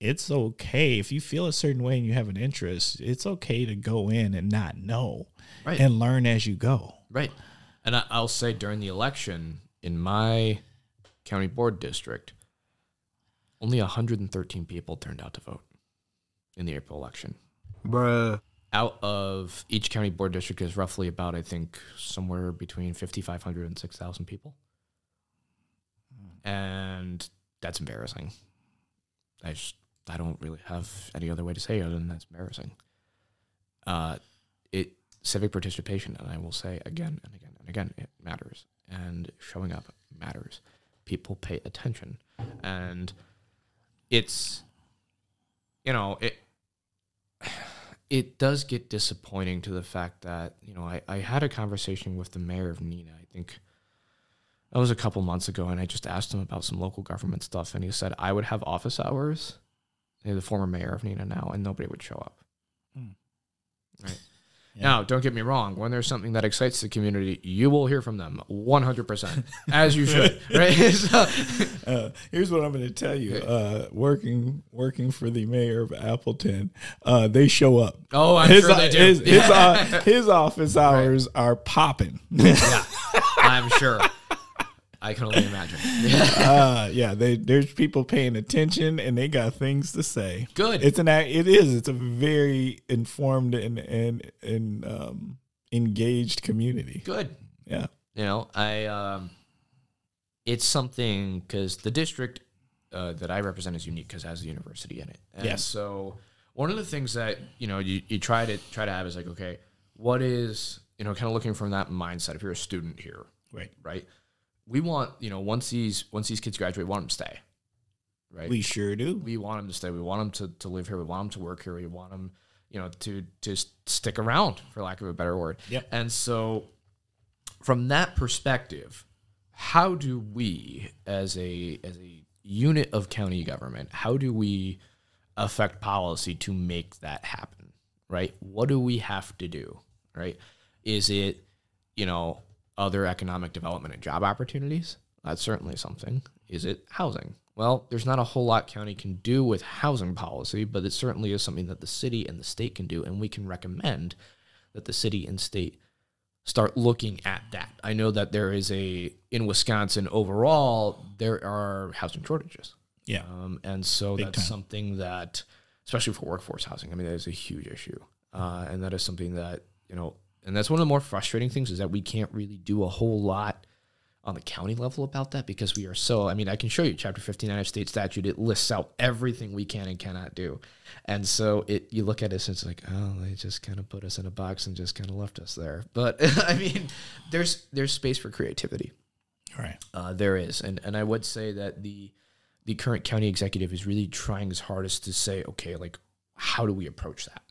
it's okay if you feel a certain way and you have an interest. It's okay to go in and not know, right, and learn as you go. Right. And I'll say, during the election in my county board district, only 113 people turned out to vote in the April election. Bruh. Out of each county board district is roughly about, I think, somewhere between 5,500 and 6,000 people. And that's embarrassing. I don't really have any other way to say it other than that's embarrassing. Civic participation, and I will say again and again and again, it matters. And showing up matters. People pay attention. And it's, you know, it does get disappointing to the fact that, you know, I had a conversation with the mayor of Neenah, I think that was a couple months ago, and I just asked him about some local government stuff, and he said I would have office hours, the former mayor of Neenah now, and nobody would show up. Right. Yeah. Now, don't get me wrong. When there's something that excites the community, you will hear from them 100%, as you should. Right? So, here's what I'm going to tell you. Working for the mayor of Appleton, they show up. Oh, I'm sure they do. His office hours are popping. Yeah, I'm sure. I can only imagine. There's people paying attention, and they got things to say. Good. It's a very informed and engaged community. Good. Yeah. You know, it's something, because the district that I represent is unique because it has a university in it. And yes. So one of the things that, you know, you try to have is like, okay, what is, you know, kind of looking from that mindset. If you're a student here, right? We want, you know, once these kids graduate, we want them to stay, right? We sure do. We want them to stay. We want them to live here. We want them to work here. We want them, to stick around, for lack of a better word. Yep. And so from that perspective, how do we, as a unit of county government, how do we affect policy to make that happen, right? What do we have to do, right? Is it, other economic development and job opportunities? That's certainly something. Is it housing? Well, there's not a whole lot county can do with housing policy, but it certainly is something that the city and the state can do, and we can recommend that the city and state start looking at that. I know that in Wisconsin overall, there are housing shortages. Yeah. And so Big that's time. something that, especially for workforce housing, I mean, that is a huge issue. And that is something that, and that's one of the more frustrating things, is that we can't really do a whole lot on the county level about that, because we are so, I can show you Chapter 59 of state statute. It lists out everything we can and cannot do. And so you look at it and it's like, oh, they just kind of put us in a box and just kind of left us there. But there's space for creativity. All right. There is. And I would say that the current county executive is really trying his hardest to say, okay, like, how do we approach that?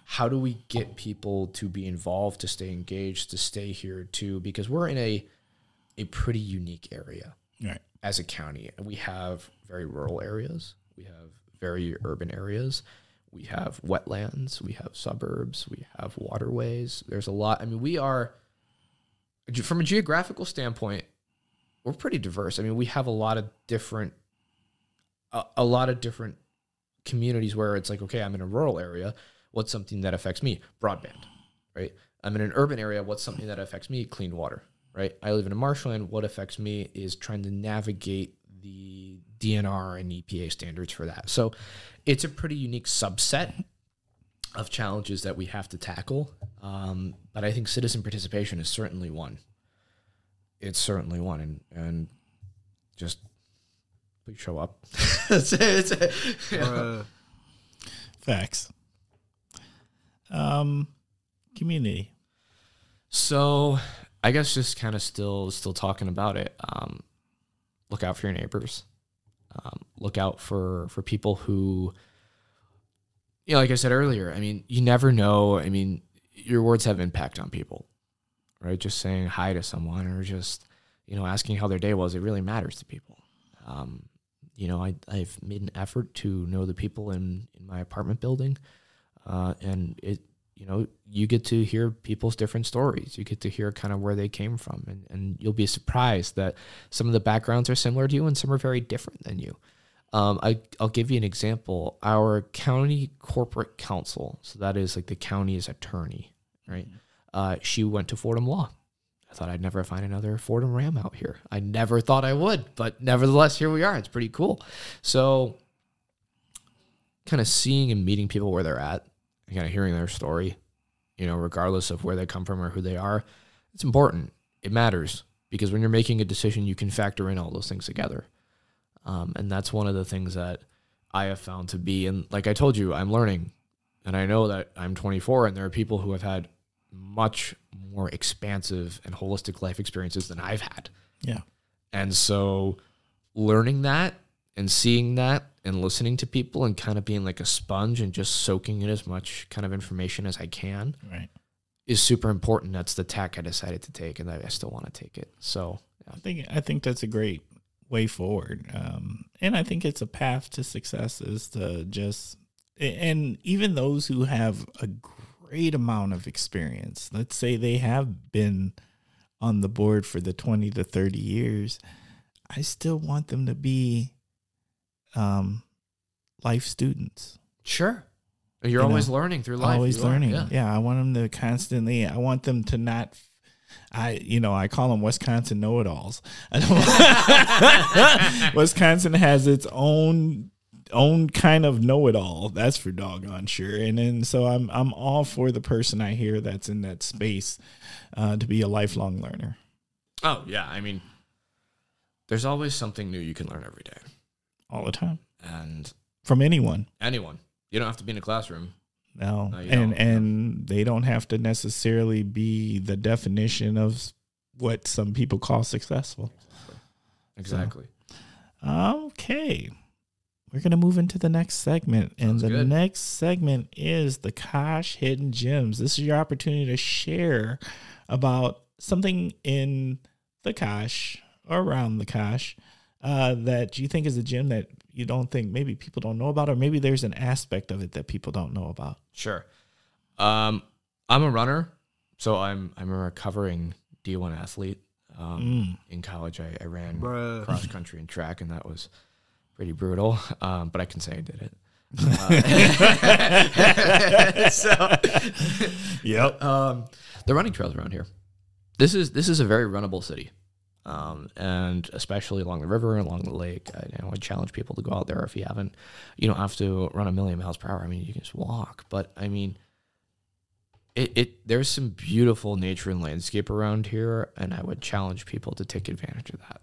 How do we get people to be involved, to stay engaged, to stay here too? Because we're in a pretty unique area Right. as a county. We have very rural areas. We have very urban areas. We have wetlands. We have suburbs. We have waterways. There's a lot. We are, from a geographical standpoint, we're pretty diverse. We have a lot of different communities where it's like, okay, I'm in a rural area. What's something that affects me? Broadband, right? I'm in an urban area. What's something that affects me? Clean water, right? I live in a marshland. What affects me is trying to navigate the DNR and EPA standards for that. So it's a pretty unique subset of challenges that we have to tackle. But I think citizen participation is certainly one. It's certainly one. And just please show up. Facts. Community. So I guess just kind of still talking about it. Look out for your neighbors. Look out for people who, like I said earlier, you never know. Your words have impact on people, right? Just saying hi to someone, or just, asking how their day was, it really matters to people. I've made an effort to know the people in my apartment building. And it, you get to hear people's different stories. You get to hear kind of where they came from, and you'll be surprised that some of the backgrounds are similar to you and some are very different than you. I'll give you an example. Our county corporate counsel, so that is like the county's attorney, right? She went to Fordham Law. I thought I'd never find another Fordham Ram out here. I never thought I would, but nevertheless, here we are. It's pretty cool. So kind of seeing and meeting people where they're at, and kind of hearing their story, regardless of where they come from or who they are, it's important. It matters, because when you're making a decision, you can factor in all those things together. And that's one of the things that I have found to be, and like I told you, I'm learning, and I know that I'm 24, and there are people who have had much more expansive and holistic life experiences than I've had. Yeah. And so learning that and seeing that and listening to people and kind of being like a sponge and just soaking in as much kind of information as I can, Right. is super important. That's the tack I decided to take, and I still want to take it. So yeah. I think that's a great way forward. And I think it's a path to success, is to just, and even those who have a great amount of experience, let's say they have been on the board for the 20 to 30 years, I still want them to be life students. Sure. You're always learning through life. Always learning. Yeah. I want them to constantly, I want them to not, I call them Wisconsin know-it-alls. Wisconsin has its own kind of know-it-all. That's for doggone sure. And then, so I'm all for the person I hear that's in that space to be a lifelong learner. Oh yeah. There's always something new you can learn every day. All the time. And from anyone. You don't have to be in a classroom. No. And they don't have to necessarily be the definition of what some people call successful. Exactly. Okay. We're going to move into the next segment. And the next segment is the KOSH Hidden Gems. This is your opportunity to share about something in the KOSH or around the KOSH that you think is a gem that you don't think maybe people don't know about, or maybe there's an aspect of it that people don't know about. Sure. I'm a runner, so I'm a recovering D1 athlete. In college, I ran cross country and track, and that was pretty brutal. But I can say I did it. Yep. The running trails around here. This is a very runnable city, and especially along the river and along the lake. I challenge people to go out there if you haven't. You don't have to run 1,000,000 miles per hour. I mean, you can just walk. But I mean, there's some beautiful nature and landscape around here, and I would challenge people to take advantage of that.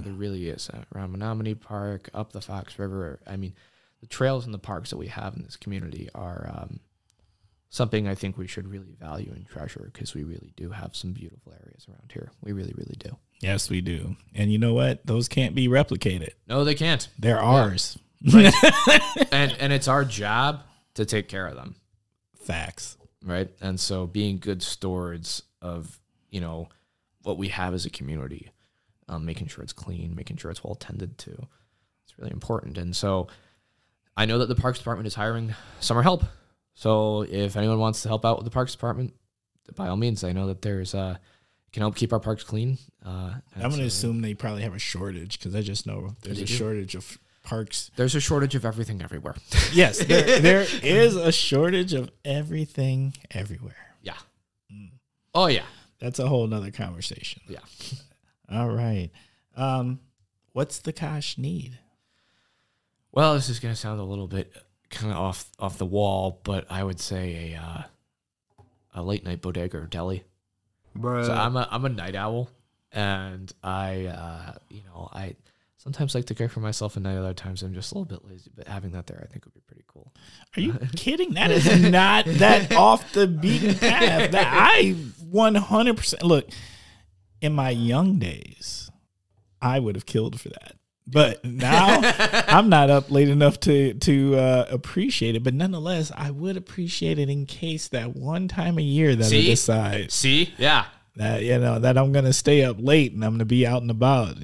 There really is. Around Menominee Park, up the Fox River. I mean, the trails and the parks that we have in this community are something I think we should really value and treasure, because we really do have some beautiful areas around here. We really, really do. Yes, we do. And you know what? Those can't be replicated. No, they can't. They're ours. Right. and it's our job to take care of them. Facts. Right. And so being good stewards of, what we have as a community, making sure it's clean, making sure it's well tended to, it's really important. And so I know that the Parks Department is hiring summer help. So if anyone wants to help out with the Parks Department, by all means, I know that there's can help keep our parks clean. I'm going to assume they probably have a shortage, because I just know there's a shortage of parks. There's a shortage of everything everywhere. Yes, there is a shortage of everything everywhere. Yeah. Oh, yeah. That's a whole nother conversation. Yeah. All right. What's the KOSH need? Well, this is going to sound a little bit kind of off the wall, but I would say a late night bodega or deli. Bruh. So I'm a night owl, and I sometimes like to care for myself at night. Other times I'm just a little bit lazy, but having that there I think would be pretty cool. Are you kidding? That is not that off the beaten path. That I 100% look. In my young days, I would have killed for that. But now I'm not up late enough to appreciate it. But nonetheless, I would appreciate it in case that one time a year that I decide. Yeah. That I'm going to stay up late and I'm going to be out and about,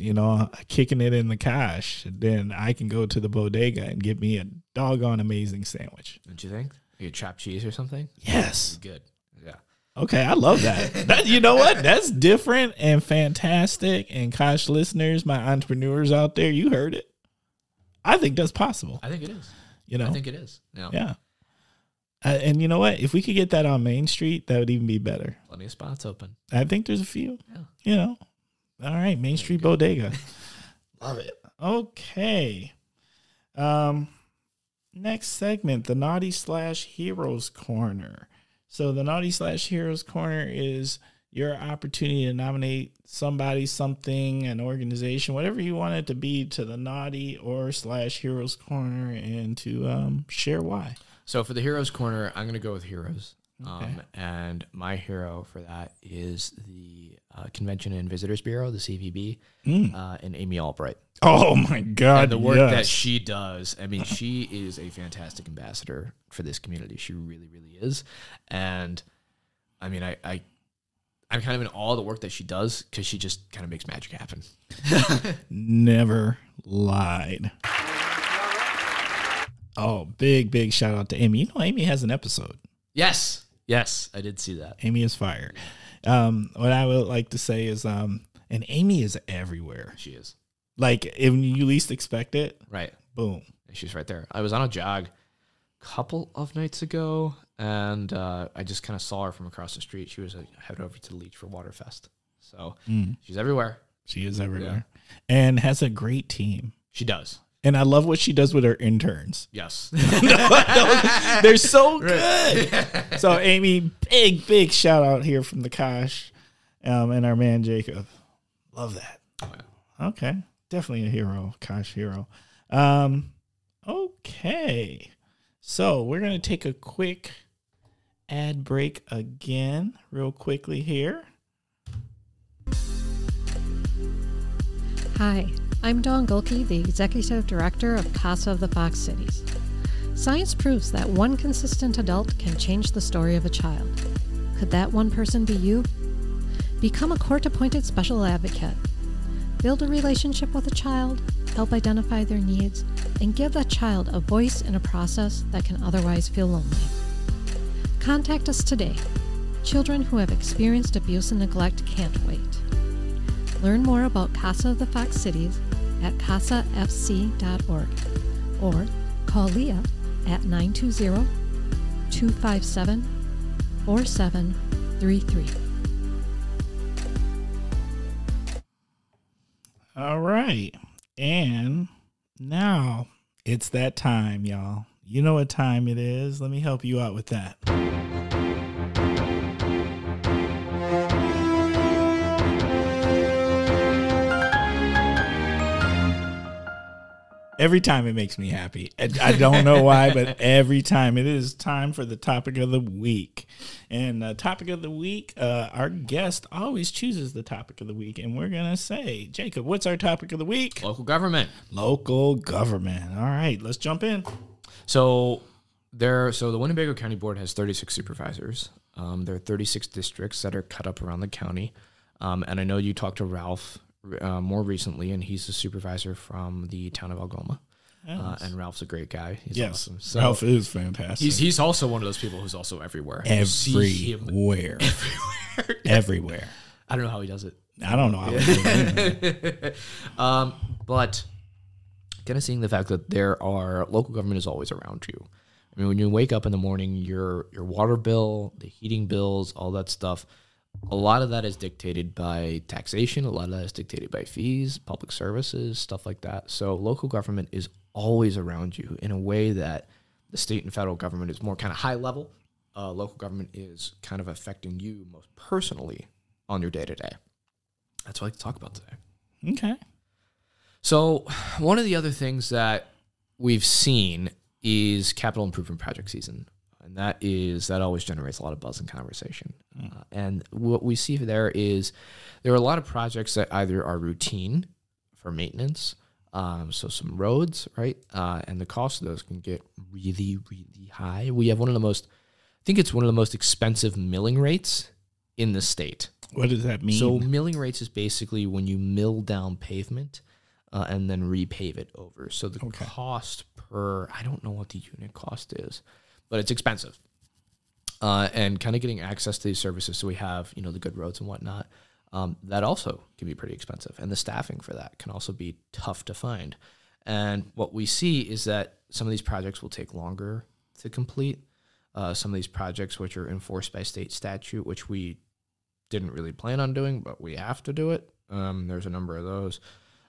kicking it in the KOSH. Then I can go to the bodega and get me a doggone amazing sandwich. Don't you think? Like a chopped cheese or something? Yes. Good. Yeah. Okay, I love that. You know what? That's different and fantastic. And KOSH listeners, my entrepreneurs out there, you heard it. I think that's possible. I think it is. I think it is. Yeah. And you know what? If we could get that on Main Street, that would even be better. Plenty of spots open. I think there's a few. Yeah. All right, Main Street Bodega. Love it. Okay. Next segment, the Naughty/Heroes Corner. So the Naughty/Heroes Corner is your opportunity to nominate somebody, something, an organization, whatever you want it to be, to the Naughty /Heroes Corner, and to share why. So for the Heroes Corner, I'm going to go with heroes. Okay. And my hero for that is the Convention and Visitors Bureau, the CVB, and Amy Albright. Oh, my God. And the work that she does. I mean, she is a fantastic ambassador for this community. She really, really is. And, I mean, I'm kind of in awe of the work that she does, because she just kind of makes magic happen. Never lied. Oh, big shout out to Amy. Amy has an episode. Yes, I did see that. Amy is fire. What I would like to say is, and Amy is everywhere. She is. Like, if you least expect it, right? Boom. She's right there. I was on a jog a couple of nights ago, and I just kind of saw her from across the street. She was headed over to the Leech for Waterfest. So she's everywhere. She is everywhere. Yeah. And has a great team. She does. And I love what she does with her interns. Yes. They're so good. So, Amy, big shout out here from the KOSH and our man, Jacob. Love that. Oh, yeah. Okay. Definitely a hero, KOSH hero. Okay. So, we're going to take a quick ad break again, real quickly here. Hi, I'm Dawn Gulke, the Executive Director of CASA of the Fox Cities. Science proves that one consistent adult can change the story of a child. Could that one person be you? Become a court-appointed special advocate. Build a relationship with a child, help identify their needs, and give that child a voice in a process that can otherwise feel lonely. Contact us today. Children who have experienced abuse and neglect can't wait. Learn more about CASA of the Fox Cities at casafc.org or call Leah at 920-257-4733. All right. And now it's that time, y'all. You know what time it is. Let me help you out with that. Every time it makes me happy. I don't know why, but every time it is time for the topic of the week. And the topic of the week, our guest always chooses the topic of the week. And we're going to say, Jacob, what's our topic of the week? Local government. Local government. All right, let's jump in. So the Winnebago County Board has 36 supervisors. There are 36 districts that are cut up around the county. And I know you talked to Ralph more recently, and he's the supervisor from the town of Algoma. Yes. And Ralph's a great guy. He's awesome. So Ralph is fantastic. He's also one of those people who's also everywhere. Everywhere. Everywhere. I don't know how he does it. I don't know how he does it. But kind of seeing the fact that local government is always around you. I mean, when you wake up in the morning, your water bill, the heating bills, all that stuff, a lot of that is dictated by taxation. A lot of that is dictated by fees, public services, stuff like that. So local government is always around you in a way that the state and federal government is more kind of high level. Local government is kind of affecting you most personally on your day-to-day. That's what I like to talk about today. Okay. So one of the other things that we've seen is capital improvement project season. And that always generates a lot of buzz and conversation. And what we see there is there are a lot of projects that either are routine for maintenance, so some roads, right? And the cost of those can get really, really high. We have one of the most expensive milling rates in the state. What does that mean? So milling rates is basically when you mill down pavement and then repave it over. So the cost per, I don't know what the unit cost is, but it's expensive. And kind of getting access to these services, so we have, the good roads and whatnot, that also can be pretty expensive. And the staffing for that can also be tough to find. And what we see is that some of these projects will take longer to complete. Some of these projects which are enforced by state statute, which we didn't really plan on doing, but we have to do it. There's a number of those.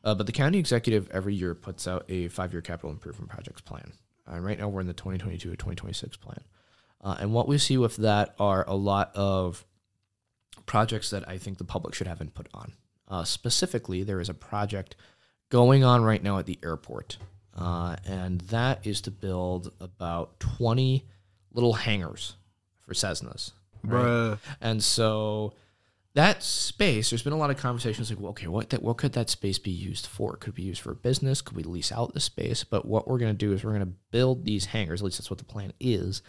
But the county executive every year puts out a 5-year capital improvement projects plan. Right now we're in the 2022 to 2026 plan. And what we see with that are a lot of projects that I think the public should have input on. Specifically, there is a project going on right now at the airport. And that is to build about 20 little hangars for Cessnas. Right? And so that space, there's been a lot of conversations like, well, okay, what could that space be used for? Could it be used for a business? Could we lease out the space? But what we're going to do is we're going to build these hangars, at least that's what the plan is.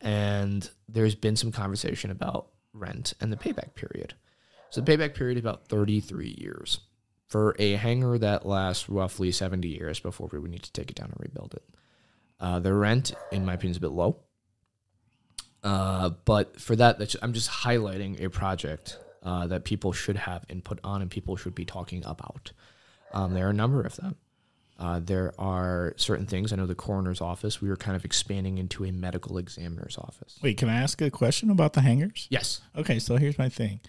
And there's been some conversation about rent and the payback period. So the payback period is about 33 years for a hangar that lasts roughly 70 years before we would need to take it down and rebuild it. The rent, in my opinion, is a bit low. But for that, I'm just highlighting a project that people should have input on and people should be talking about. There are a number of them. There are certain things. I know the coroner's office, we were kind of expanding into a medical examiner's office. Wait, can I ask a question about the hangars? Yes. Okay, so here's my thing.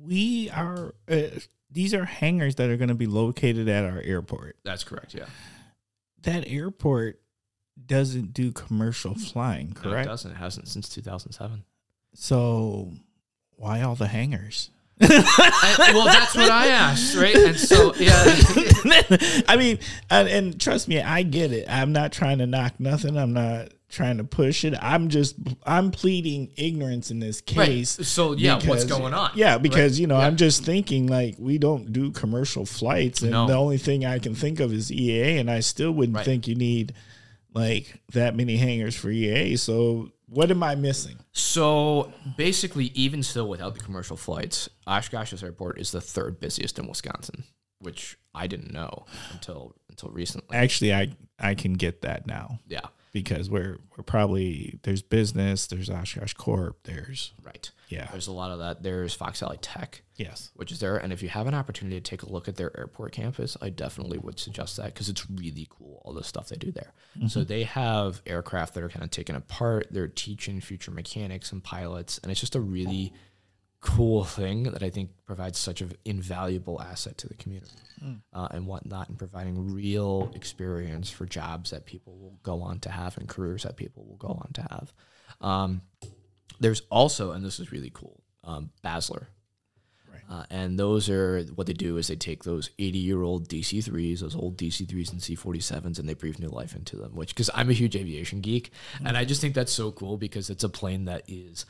These are hangars that are going to be located at our airport. That's correct, yeah. That airport doesn't do commercial flying, correct? No, it doesn't. It hasn't since 2007. So why all the hangars? Well, that's what I asked, right? And so, yeah. I mean, and trust me, I get it. I'm not trying to knock nothing. I'm not trying to push it. I'm pleading ignorance in this case. Right. So yeah, what's going on? Yeah, because I'm just thinking like we don't do commercial flights, and the only thing I can think of is EAA, and I still wouldn't think you need like that many hangars for EAA. So what am I missing? So basically, even still without the commercial flights, Oshkosh's airport is the third busiest in Wisconsin, which I didn't know until recently. Actually, I can get that now. Yeah. Because we're probably, there's business, there's Oshkosh Corp, there's... Right. Yeah. There's a lot of that. There's Fox Valley Tech. Yes. Which is there. And if you have an opportunity to take a look at their airport campus, I definitely would suggest that because it's really cool, all the stuff they do there. Mm-hmm. So they have aircraft that are kind of taken apart. They're teaching future mechanics and pilots. And it's just a really cool thing that I think provides such an invaluable asset to the community and whatnot, and providing real experience for jobs that people will go on to have and careers that people will go on to have. There's also, and this is really cool, Basler. Right. And those are, what they do is they take those 80-year-old DC-3s, those old DC-3s and C-47s, and they breathe new life into them, which, because I'm a huge aviation geek, and I just think that's so cool because it's a plane that is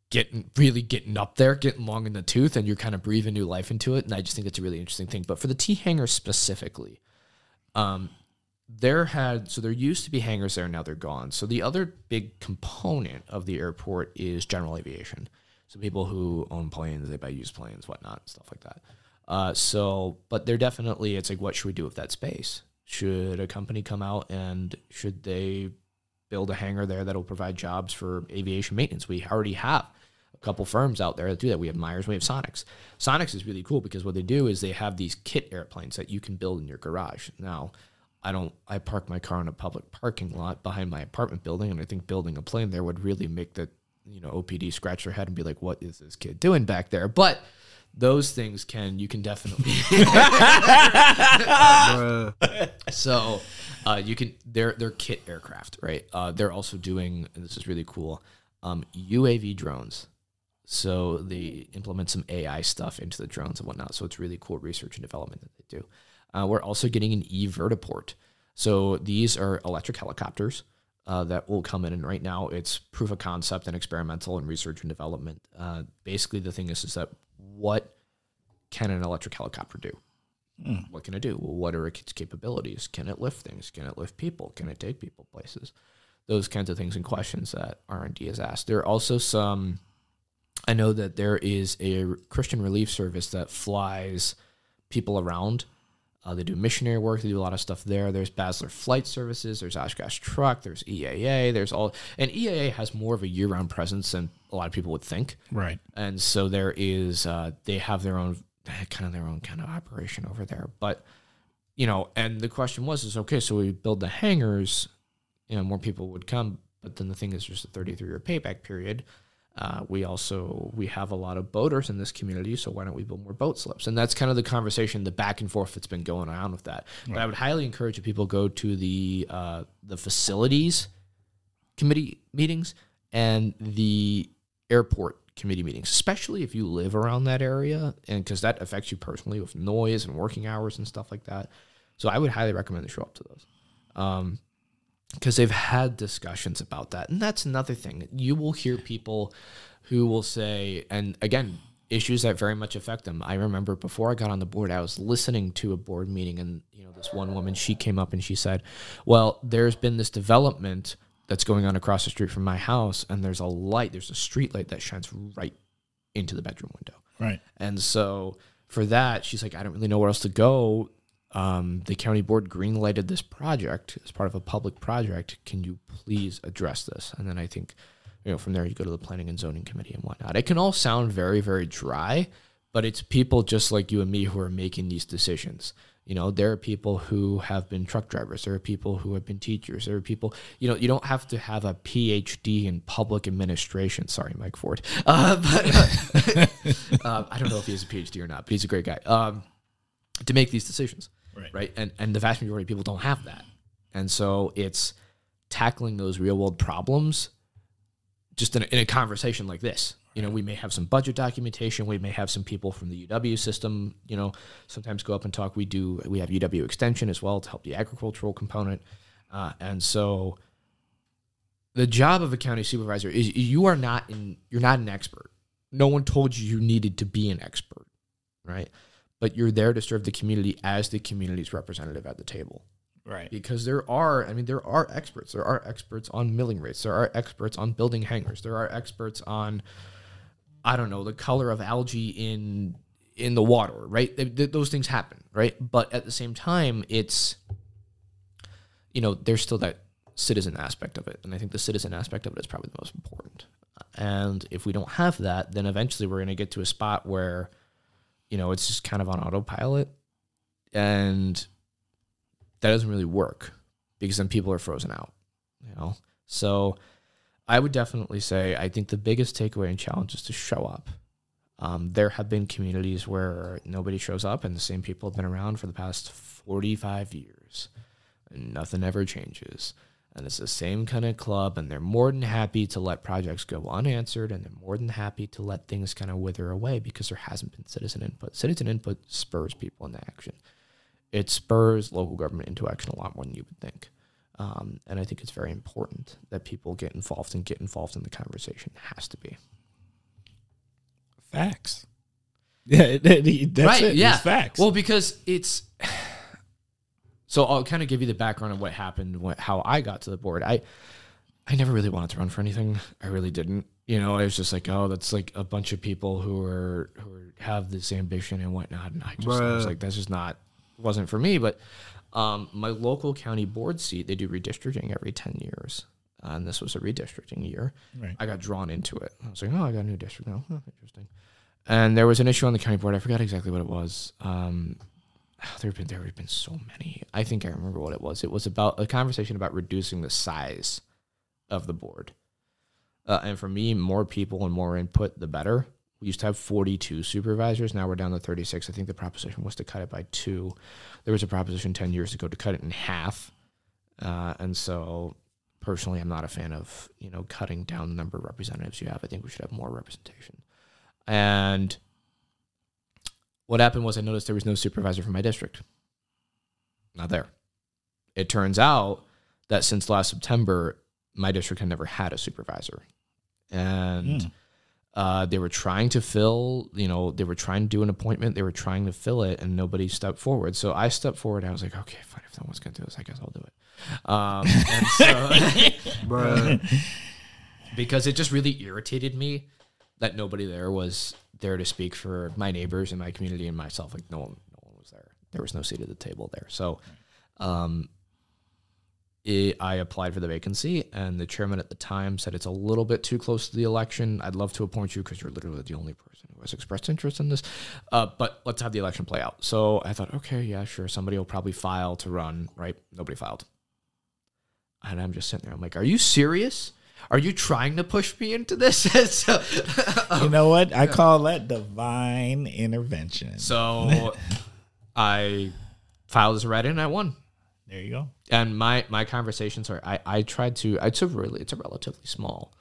getting up there, getting long in the tooth, and you're kind of breathing new life into it. And I just think that's a really interesting thing. But for the T hangar specifically, there used to be hangars there, now they're gone. So the other big component of the airport is general aviation. So people who own planes, they buy used planes, whatnot, stuff like that. But they're definitely, it's like, what should we do with that space? Should a company come out and should they build a hangar there that'll provide jobs for aviation maintenance? We already have a couple firms out there that do that. We have Myers, we have Sonics. Sonics is really cool because what they do is they have these kit airplanes that you can build in your garage. Now, I park my car in a public parking lot behind my apartment building, and I think building a plane there would really make the OPD scratch their head and be like, what is this kid doing back there? But those things you can definitely so you can, they're kit aircraft, right? They're also doing, and this is really cool, UAV drones. So they implement some AI stuff into the drones and whatnot. So it's really cool research and development that they do. We're also getting an e-vertiport. So these are electric helicopters that will come in. And right now it's proof of concept and experimental and research and development. Basically, the thing is that what can an electric helicopter do? What can it do? Well, what are its capabilities? Can it lift things? Can it lift people? Can it take people places? Those kinds of things and questions that R&D has asked. There are also some, I know that there is a Christian relief service that flies people around. They do missionary work. They do a lot of stuff there. There's Basler Flight Services. There's Oshkosh Truck. There's EAA. And EAA has more of a year-round presence than a lot of people would think. Right. And so there is, they have their own kind of operation over there. But, and the question is okay, so we build the hangars, more people would come. But then the thing is, there's a 33-year payback period. We have a lot of boaters in this community, so why don't we build more boat slips? And that's kind of the conversation, the back and forth that's been going on with that. Right. But I would highly encourage that people go to the facilities committee meetings and the airport committee meetings, especially if you live around that area, and because that affects you personally with noise and working hours and stuff like that. So I would highly recommend to show up to those. Because they've had discussions about that. And that's another thing. You will hear people who will say, and again, issues that very much affect them. I remember before I got on the board, I was listening to a board meeting, and this one woman, she came up and she said, well, there's been this development that's going on across the street from my house, and there's a street light that shines right into the bedroom window. Right. And so for that, she's like, I don't really know where else to go. The county board green-lighted this project as part of a public project. Can you please address this? And then I think, from there you go to the planning and zoning committee and whatnot. It can all sound very, very dry, but it's people just like you and me who are making these decisions. There are people who have been truck drivers. There are people who have been teachers. There are people, you don't have to have a PhD in public administration. Sorry, Mike Ford. I don't know if he has a PhD or not, but he's a great guy. To make these decisions. Right. And the vast majority of people don't have that. And so it's tackling those real world problems just in a conversation like this. We may have some budget documentation. We may have some people from the UW system, sometimes go up and talk. We have UW extension as well to help the agricultural component. And so the job of a county supervisor is you're not an expert. No one told you needed to be an expert, right? But you're there to serve the community as the community's representative at the table. Right. Because there are experts. There are experts on milling rates. There are experts on building hangars. There are experts on, I don't know, the color of algae in the water, right? Those things happen, right? But at the same time, it's, there's still that citizen aspect of it. And I think the citizen aspect of it is probably the most important. And if we don't have that, then eventually we're going to get to a spot where, it's just kind of on autopilot. And that doesn't really work because then people are frozen out, So I would definitely say I think the biggest takeaway and challenge is to show up. There have been communities where nobody shows up and the same people have been around for the past 45 years and nothing ever changes. And it's the same kind of club, and they're more than happy to let projects go unanswered, and they're more than happy to let things kind of wither away because there hasn't been citizen input. Citizen input spurs people into action. It spurs local government into action a lot more than you would think. And I think it's very important that people get involved in the conversation. It has to be. Facts. Yeah, that's right, it. yeah. It's facts. Well, because it's... So I'll kind of give you the background of what happened, how I got to the board. I never really wanted to run for anything. I really didn't. It was just like, oh, that's like a bunch of people who have this ambition and whatnot. And I was like, that's just wasn't for me. But my local county board seat, they do redistricting every 10 years. And this was a redistricting year. Right. I got drawn into it. I was like, oh, I got a new district now. Oh, interesting. And there was an issue on the county board. I forgot exactly what it was. There have been so many. I think I remember what it was. It was about a conversation about reducing the size of the board. And for me, more people and more input, the better. We used to have 42 supervisors. Now we're down to 36. I think the proposition was to cut it by 2. There was a proposition 10 years ago to cut it in half. And so personally, I'm not a fan of, cutting down the number of representatives you have. I think we should have more representation. And what happened was I noticed there was no supervisor for my district. Not there. It turns out that since last September, my district had never had a supervisor. And they were trying to fill, they were trying to do an appointment. They were trying to fill it, and nobody stepped forward. So I stepped forward, and I was like, okay, fine. If no one's going to do this, I guess I'll do it. And so, because it just really irritated me that nobody there was there to speak for my neighbors and my community and myself. Like no one was there. There was no seat at the table there. So I applied for the vacancy, and the chairman at the time said, it's a little bit too close to the election. I'd love to appoint you because you're literally the only person who has expressed interest in this. But let's have the election play out. So I thought, okay, yeah, sure. Somebody will probably file to run, right? Nobody filed. And I'm just sitting there. I'm like, are you serious? Are you trying to push me into this? So, you know what? I call that divine intervention. So I filed as a write-in and I won. There you go. And my conversations are, it's a relatively small,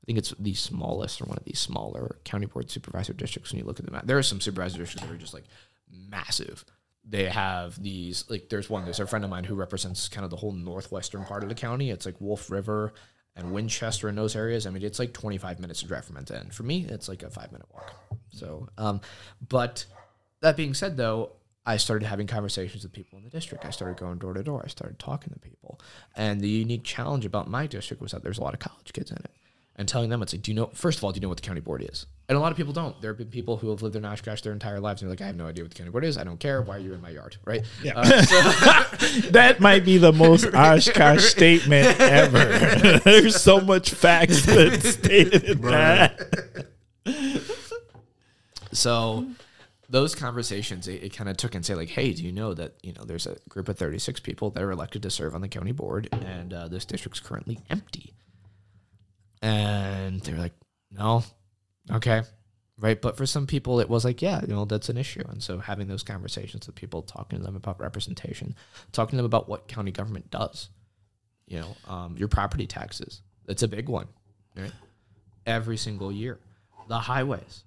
I think it's the smallest or one of these smaller county board supervisor districts when you look at the map. There are some supervisor districts that are just like massive. They have these, like there's a friend of mine who represents kind of the whole northwestern part of the county. It's like Wolf River and Winchester in those areas. I mean, it's like 25 minutes to drive from end to end. For me, it's like a 5-minute walk. So, but that being said, though, I started having conversations with people in the district. I started going door to door. I started talking to people. And the unique challenge about my district was that there's a lot of college kids in it. And telling them, it's like, first of all, do you know what the county board is? And a lot of people don't. There have been people who have lived in Oshkosh their entire lives, and they're like, I have no idea what the county board is. I don't care. Why are you in my yard, right? Yeah. That might be the most Oshkosh statement ever. There's so much facts that's stated in that. So those conversations, it kind of took and say like, hey, do you know that, there's a group of 36 people that are elected to serve on the county board, and this district's currently empty. And they were like, no, okay, right. But for some people, it was like, yeah, that's an issue. And so having those conversations with people, talking to them about representation, talking to them about what county government does, your property taxes, that's a big one, right? Every single year, the highways,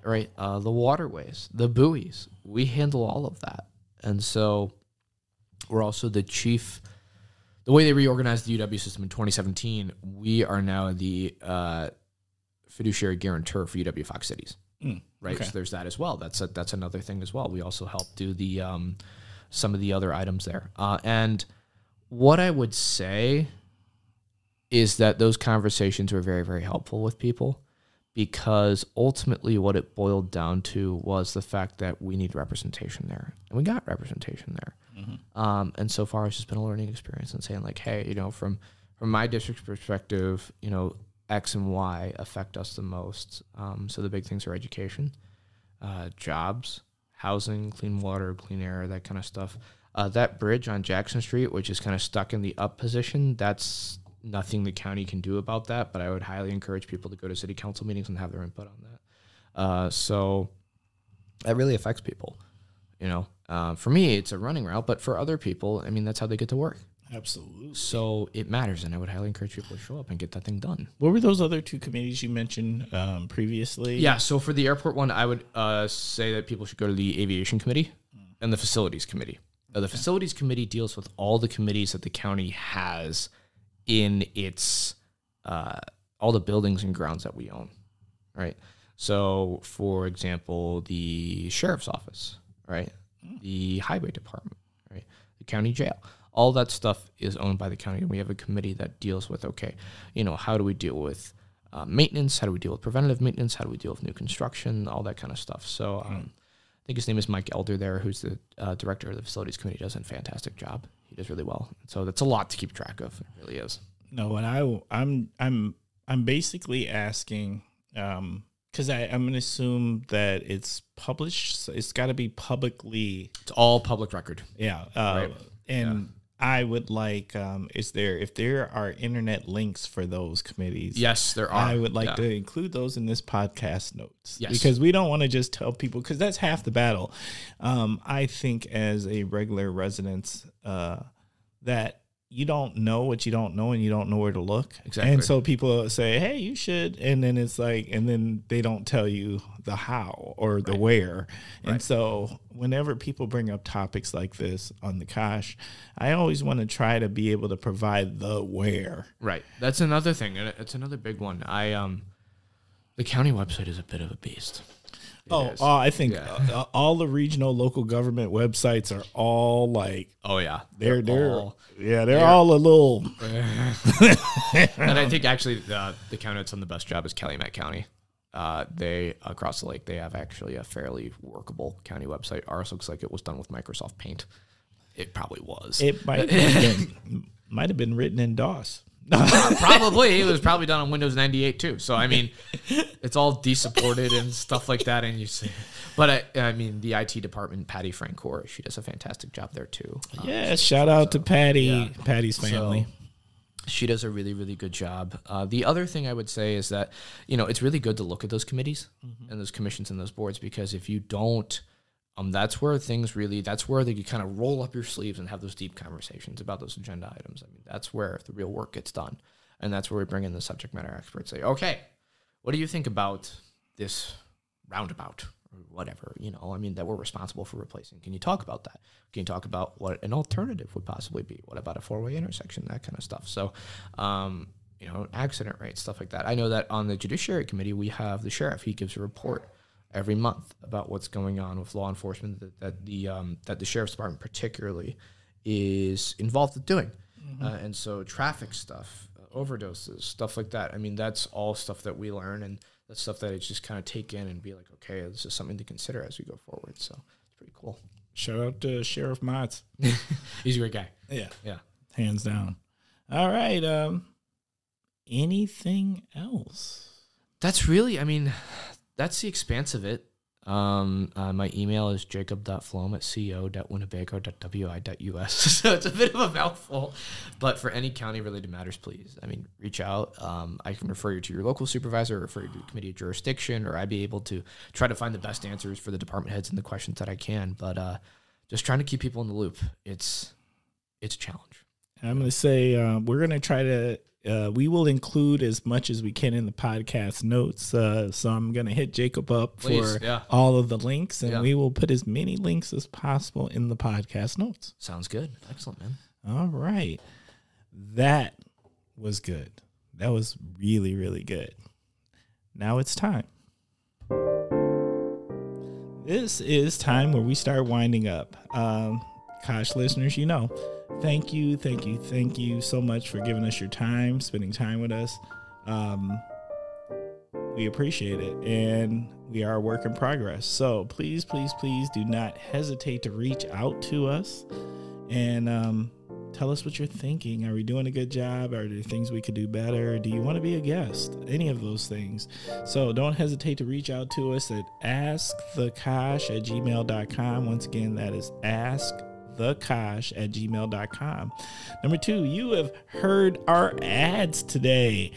right, the waterways, the buoys, we handle all of that. And so we're also the chief the way they reorganized the UW system in 2017, we are now the fiduciary guarantor for UW Fox Cities. Right. Okay. So there's that as well. That's another thing as well. We also help do the some of the other items there. And what I would say is that those conversations were very, very helpful with people, because ultimately what it boiled down to was the fact that we need representation there, and we got representation there. And so far it's just been a learning experience and saying like, hey, you know, from my district's perspective, you know, X and Y affect us the most. So the big things are education, jobs, housing, clean water, clean air, that kind of stuff. That bridge on Jackson Street, which is kind of stuck in the up position, that's nothing the county can do about that, but I would highly encourage people to go to city council meetings and have their input on that. So that really affects people, you know. For me, it's a running route, but for other people, I mean, that's how they get to work. Absolutely. So it matters, and I would highly encourage people to show up and get that thing done. What were those other two committees you mentioned previously? Yeah, so for the airport one, I would say that people should go to the aviation committee and the facilities committee. The facilities committee deals with all the committees that the county has in its all the buildings and grounds that we own, right? So, for example, the sheriff's office, right? The highway department, right? The county jail. All that stuff is owned by the county, and we have a committee that deals with, okay, you know, how do we deal with maintenance? How do we deal with preventative maintenance? How do we deal with new construction? All that kind of stuff. So I think his name is Mike Elder there, who's the director of the facilities committee. Does a fantastic job. He does really well. So that's a lot to keep track of. It really is. No, and I'm basically asking because I'm going to assume that it's published. So it's got to be publicly. It's all public record. Yeah. Right. And I would like, if there are internet links for those committees? Yes, there are. I would like to include those in this podcast notes. Yes. Because we don't want to just tell people, because that's half the battle. I think as a regular resident, that you don't know what you don't know, and you don't know where to look. Exactly. And so people say, hey, you should. And then it's like, and then they don't tell you the how or the where. And so whenever people bring up topics like this on the KOSH, I always want to try to be able to provide the where. Right. That's another thing. And it's another big one. The county website is a bit of a beast. I think all the regional local government websites are all like, they're all a little. And I think actually the county that's done the best job is Calumet County. They across the lake, they have actually a fairly workable county website. Ours looks like it was done with Microsoft Paint. It probably was. It might have been written in DOS. Probably. It was probably done on Windows 98 too. So, I mean, it's all de-supported and stuff like that. And you see, but I mean, the IT department, Patty Francoeur, she does a fantastic job there too. Shout out to Patty, Patty's family. So she does a really, really good job. The other thing I would say is that, you know, it's really good to look at those committees and those commissions and those boards, because if you don't, that's where you kind of roll up your sleeves and have those deep conversations about those agenda items. I mean, that's where the real work gets done. And that's where we bring in the subject matter experts. Say, okay, what do you think about this roundabout or whatever, you know, I mean, that we're responsible for replacing? Can you talk about that? Can you talk about what an alternative would possibly be? What about a four-way intersection, that kind of stuff? So, you know, accident rates, stuff like that. I know that on the Judiciary Committee, we have the sheriff. He gives a report every month about what's going on with law enforcement that the sheriff's department particularly is involved with doing. And so traffic stuff, overdoses, stuff like that. I mean, that's all stuff that we learn, and that's stuff that I just kind of take in and be like, okay, this is something to consider as we go forward. So it's pretty cool. Shout out to Sheriff Motz. He's a great guy. Yeah. Hands down. All right. Anything else? That's really, I mean, that's the expanse of it. My email is jacob.floam@co.winnebago.wi.us. So it's a bit of a mouthful, but for any county-related matters, please, I mean, reach out. I can refer you to your local supervisor, refer you to the committee of jurisdiction, or I'd be able to try to find the best answers for the department heads and the questions that I can. But just trying to keep people in the loop, it's a challenge. I'm going to say we're going to try to. We will include as much as we can in the podcast notes. So I'm going to hit Jacob up for all of the links, and we will put as many links as possible in the podcast notes. Sounds good. Excellent, man. All right. That was good. That was really, really good. Now it's time. This is time where we start winding up. KOSH listeners, thank you so much for giving us your time, spending time with us. We appreciate it, and we are a work in progress. So please do not hesitate to reach out to us and tell us what you're thinking. Are we doing a good job? Are there things we could do better? Do you want to be a guest? Any of those things. So don't hesitate to reach out to us at askthekosh@gmail.com. Once again, that is askthekosh@gmail.com. Number 2, you have heard our ads today.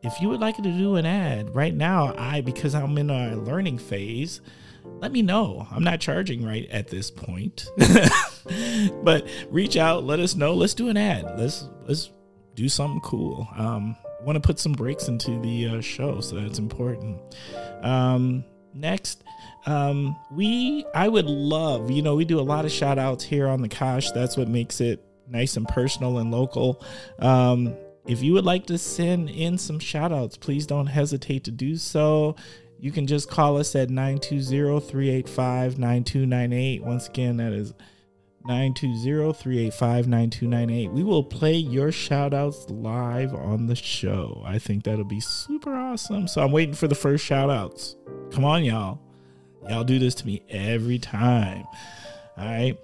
If you would like to do an ad right now, because I'm in a learning phase, let me know. I'm not charging right at this point, but reach out, let us know. Let's do an ad. Let's do something cool. Want to put some breaks into the show, so that's important. Next, I would love, we do a lot of shout outs here on the KOSH. That's what makes it nice and personal and local. If you would like to send in some shout outs, please don't hesitate to do so. You can just call us at 920-385-9298. Once again, that is 920-385-9298. We will play your shout outs live on the show. I think that'll be super awesome. So I'm waiting for the first shout outs. Come on, y'all. Y'all do this to me every time. All right.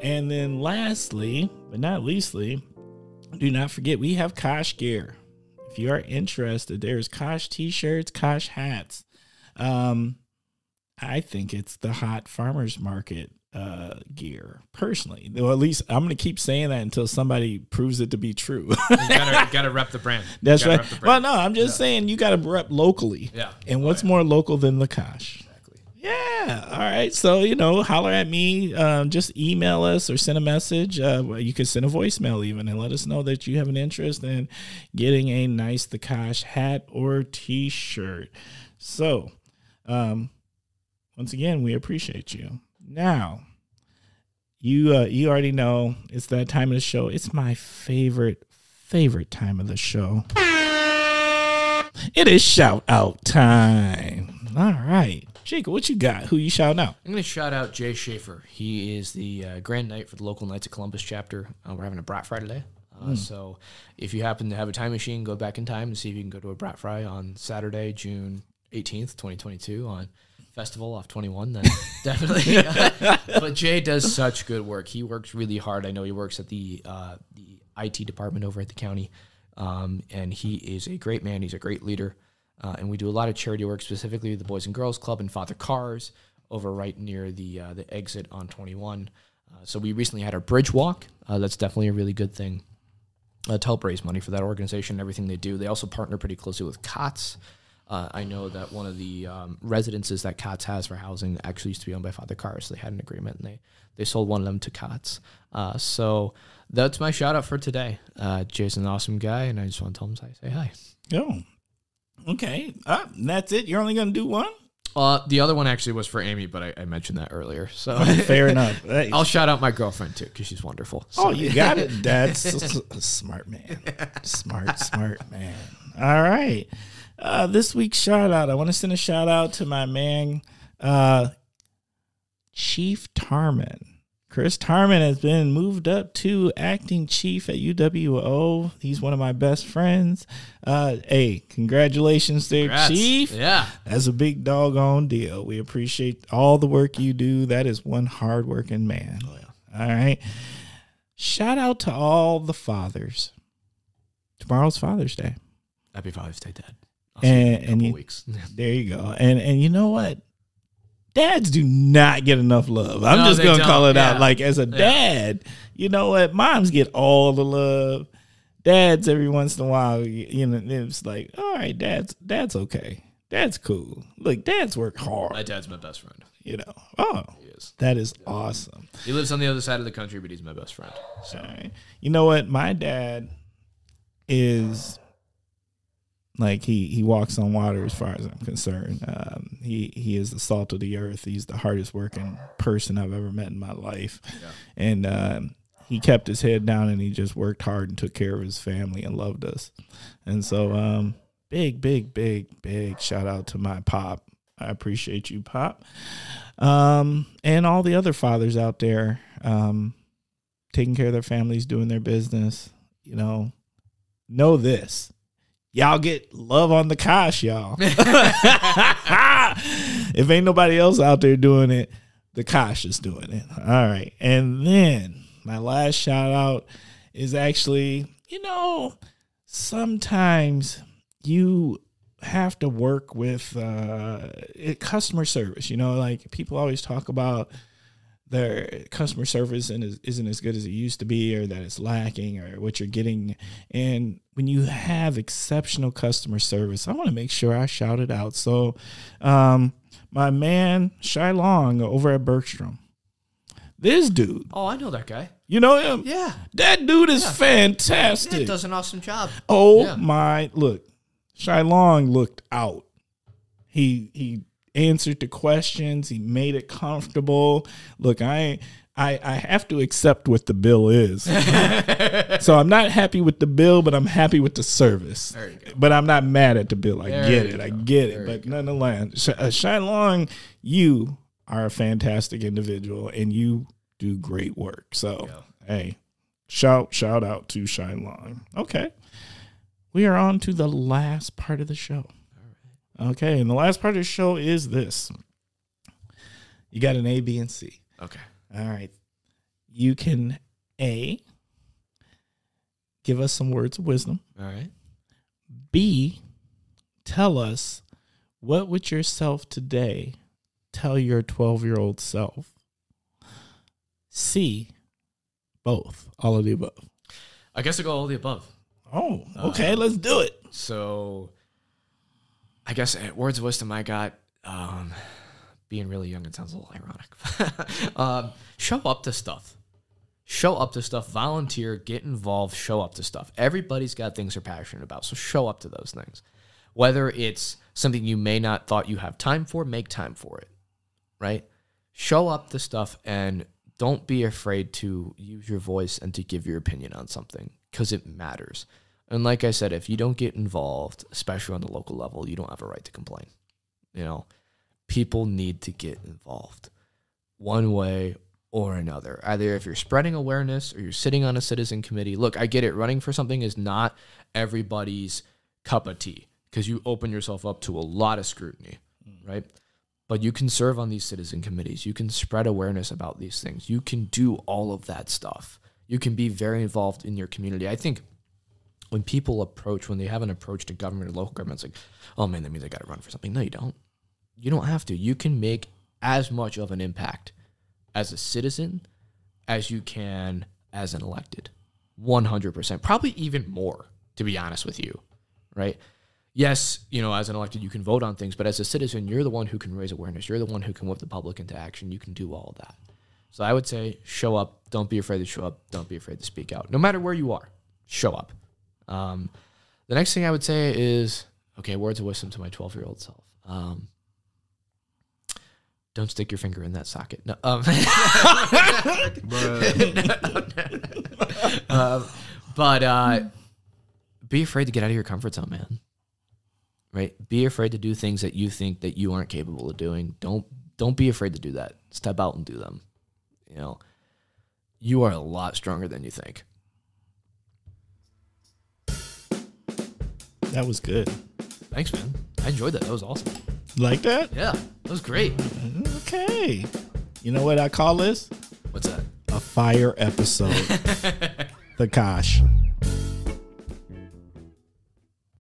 And then lastly, but not leastly, do not forget we have KOSH gear. If you are interested, there's KOSH t-shirts, KOSH hats. I think it's the hot farmers market gear, personally. Well, at least I'm going to keep saying that until somebody proves it to be true. You gotta rep the brand. That's right. Well, no, I'm just saying you got to rep locally. Yeah. And what's more local than the KOSH? Yeah. All right. So, holler at me. Just email us or send a message. You can send a voicemail even and let us know that you have an interest in getting a nice The KOSH hat or t-shirt. So, once again, we appreciate you. Now, you already know it's that time of the show. It's my favorite time of the show. It is shout out time. All right. Jacob, what you got? Who you shouting out? I'm going to shout out Jay Schaefer. He is the Grand Knight for the local Knights of Columbus chapter. We're having a Brat Fry today. So if you happen to have a time machine, go back in time and see if you can go to a Brat Fry on Saturday, June 18th, 2022 on Festival off 21. Then definitely. But Jay does such good work. He works really hard. I know he works at the IT department over at the county. And he is a great man. He's a great leader. And we do a lot of charity work, specifically the Boys and Girls Club and Father Cars over right near the exit on 21. So we recently had our bridge walk. That's definitely a really good thing to help raise money for that organization and everything they do. They also partner pretty closely with COTS. I know that one of the residences that COTS has for housing actually used to be owned by Father Cars. So they had an agreement, and they sold one of them to COTS. So that's my shout out for today. Jay's an awesome guy, and I just want to tell him to say hi. Oh. Okay, that's it. You're only going to do one? The other one actually was for Amy, but I mentioned that earlier. So fair enough. Hey. I'll shout out my girlfriend too because she's wonderful. So. Oh, you got it. That's a smart man. Smart man. All right. This week's shout out. I want to send a shout out to my man, Chief Tarman. Chris Tarman has been moved up to acting chief at UWO. He's one of my best friends. Hey, congratulations there, Congrats. Chief. Yeah. That's a big doggone deal. We appreciate all the work you do. That is one hardworking man. Oh, yeah. All right. Shout out to all the fathers. Tomorrow's Father's Day. Happy Father's Day, Dad. And weeks. There you go. And you know what? Dads do not get enough love. I'm just going to call it out. Like, as a dad, you know what? Moms get all the love. Dads, every once in a while, it's like, all right, dad's okay. Dad's cool. Look, dads work hard. My dad's my best friend. Oh, he is. That is awesome. He lives on the other side of the country, but he's my best friend. So. All right. You know what? My dad is... Like he walks on water as far as I'm concerned. He is the salt of the earth. He's the hardest working person I've ever met in my life. Yeah. And he kept his head down and he just worked hard and took care of his family and loved us. And so big shout out to my pop. I appreciate you, Pop. And all the other fathers out there taking care of their families, doing their business. You know this. Y'all get love on the KOSH, y'all. If ain't nobody else out there doing it, the KOSH is doing it. All right. And then my last shout out is actually, sometimes you have to work with customer service. Like people always talk about their customer service isn't as good as it used to be, or that it's lacking, or what you're getting. And when you have exceptional customer service, I want to make sure I shout it out. So my man, Shai Long over at Bergstrom, this dude. Oh, I know that guy. You know him? Yeah. That dude is fantastic. Yeah, does an awesome job. Oh, look, Shai Long looked out. He answered the questions. He made it comfortable. Look, I have to accept what the bill is. So I'm not happy with the bill, but I'm happy with the service. There you go. But I'm not mad at the bill. I get it. There But nonetheless, Shai Long, you are a fantastic individual and you do great work. So, hey, shout out to Shai Long. Okay. We are on to the last part of the show. Okay, and the last part of the show is this. You got an A, B, and C. Okay. All right. You can, A, give us some words of wisdom. All right. B, tell us, what would yourself today tell your 12-year-old self? C, both, all of the above. I guess I'll go all of the above. Oh, okay, let's do it. So I guess words of wisdom I got, being really young, it sounds a little ironic. Show up to stuff. Show up to stuff. Volunteer. Get involved. Show up to stuff. Everybody's got things they're passionate about, so show up to those things. Whether it's something you may not thought you have time for, make time for it, right? Show up to stuff and don't be afraid to use your voice and to give your opinion on something because it matters. And like I said, if you don't get involved, especially on the local level, you don't have a right to complain. People need to get involved one way or another. Either if you're spreading awareness or you're sitting on a citizen committee. Look, I get it. Running for something is not everybody's cup of tea because you open yourself up to a lot of scrutiny, right? But you can serve on these citizen committees. You can spread awareness about these things. You can do all of that stuff. You can be very involved in your community. I think when they have an approach to government or local government, it's like, oh man, that means I got to run for something. No, you don't. You don't have to. You can make as much of an impact as a citizen as you can as an elected. 100%. Probably even more, to be honest with you, right? Yes, as an elected, you can vote on things, but as a citizen, you're the one who can raise awareness. You're the one who can whip the public into action. You can do all of that. So I would say show up. Don't be afraid to show up. Don't be afraid to speak out. No matter where you are, show up. The next thing I would say is, words of wisdom to my 12-year-old self. Don't stick your finger in that socket. No, but be afraid to get out of your comfort zone, man. Right? Be afraid to do things that you think that you aren't capable of doing. Don't be afraid to do that. Step out and do them. You are a lot stronger than you think. That was good. Thanks, man. I enjoyed that. That was awesome. Like that? Yeah, that was great. Okay. You know what I call this? What's that? A fire episode. The KOSH.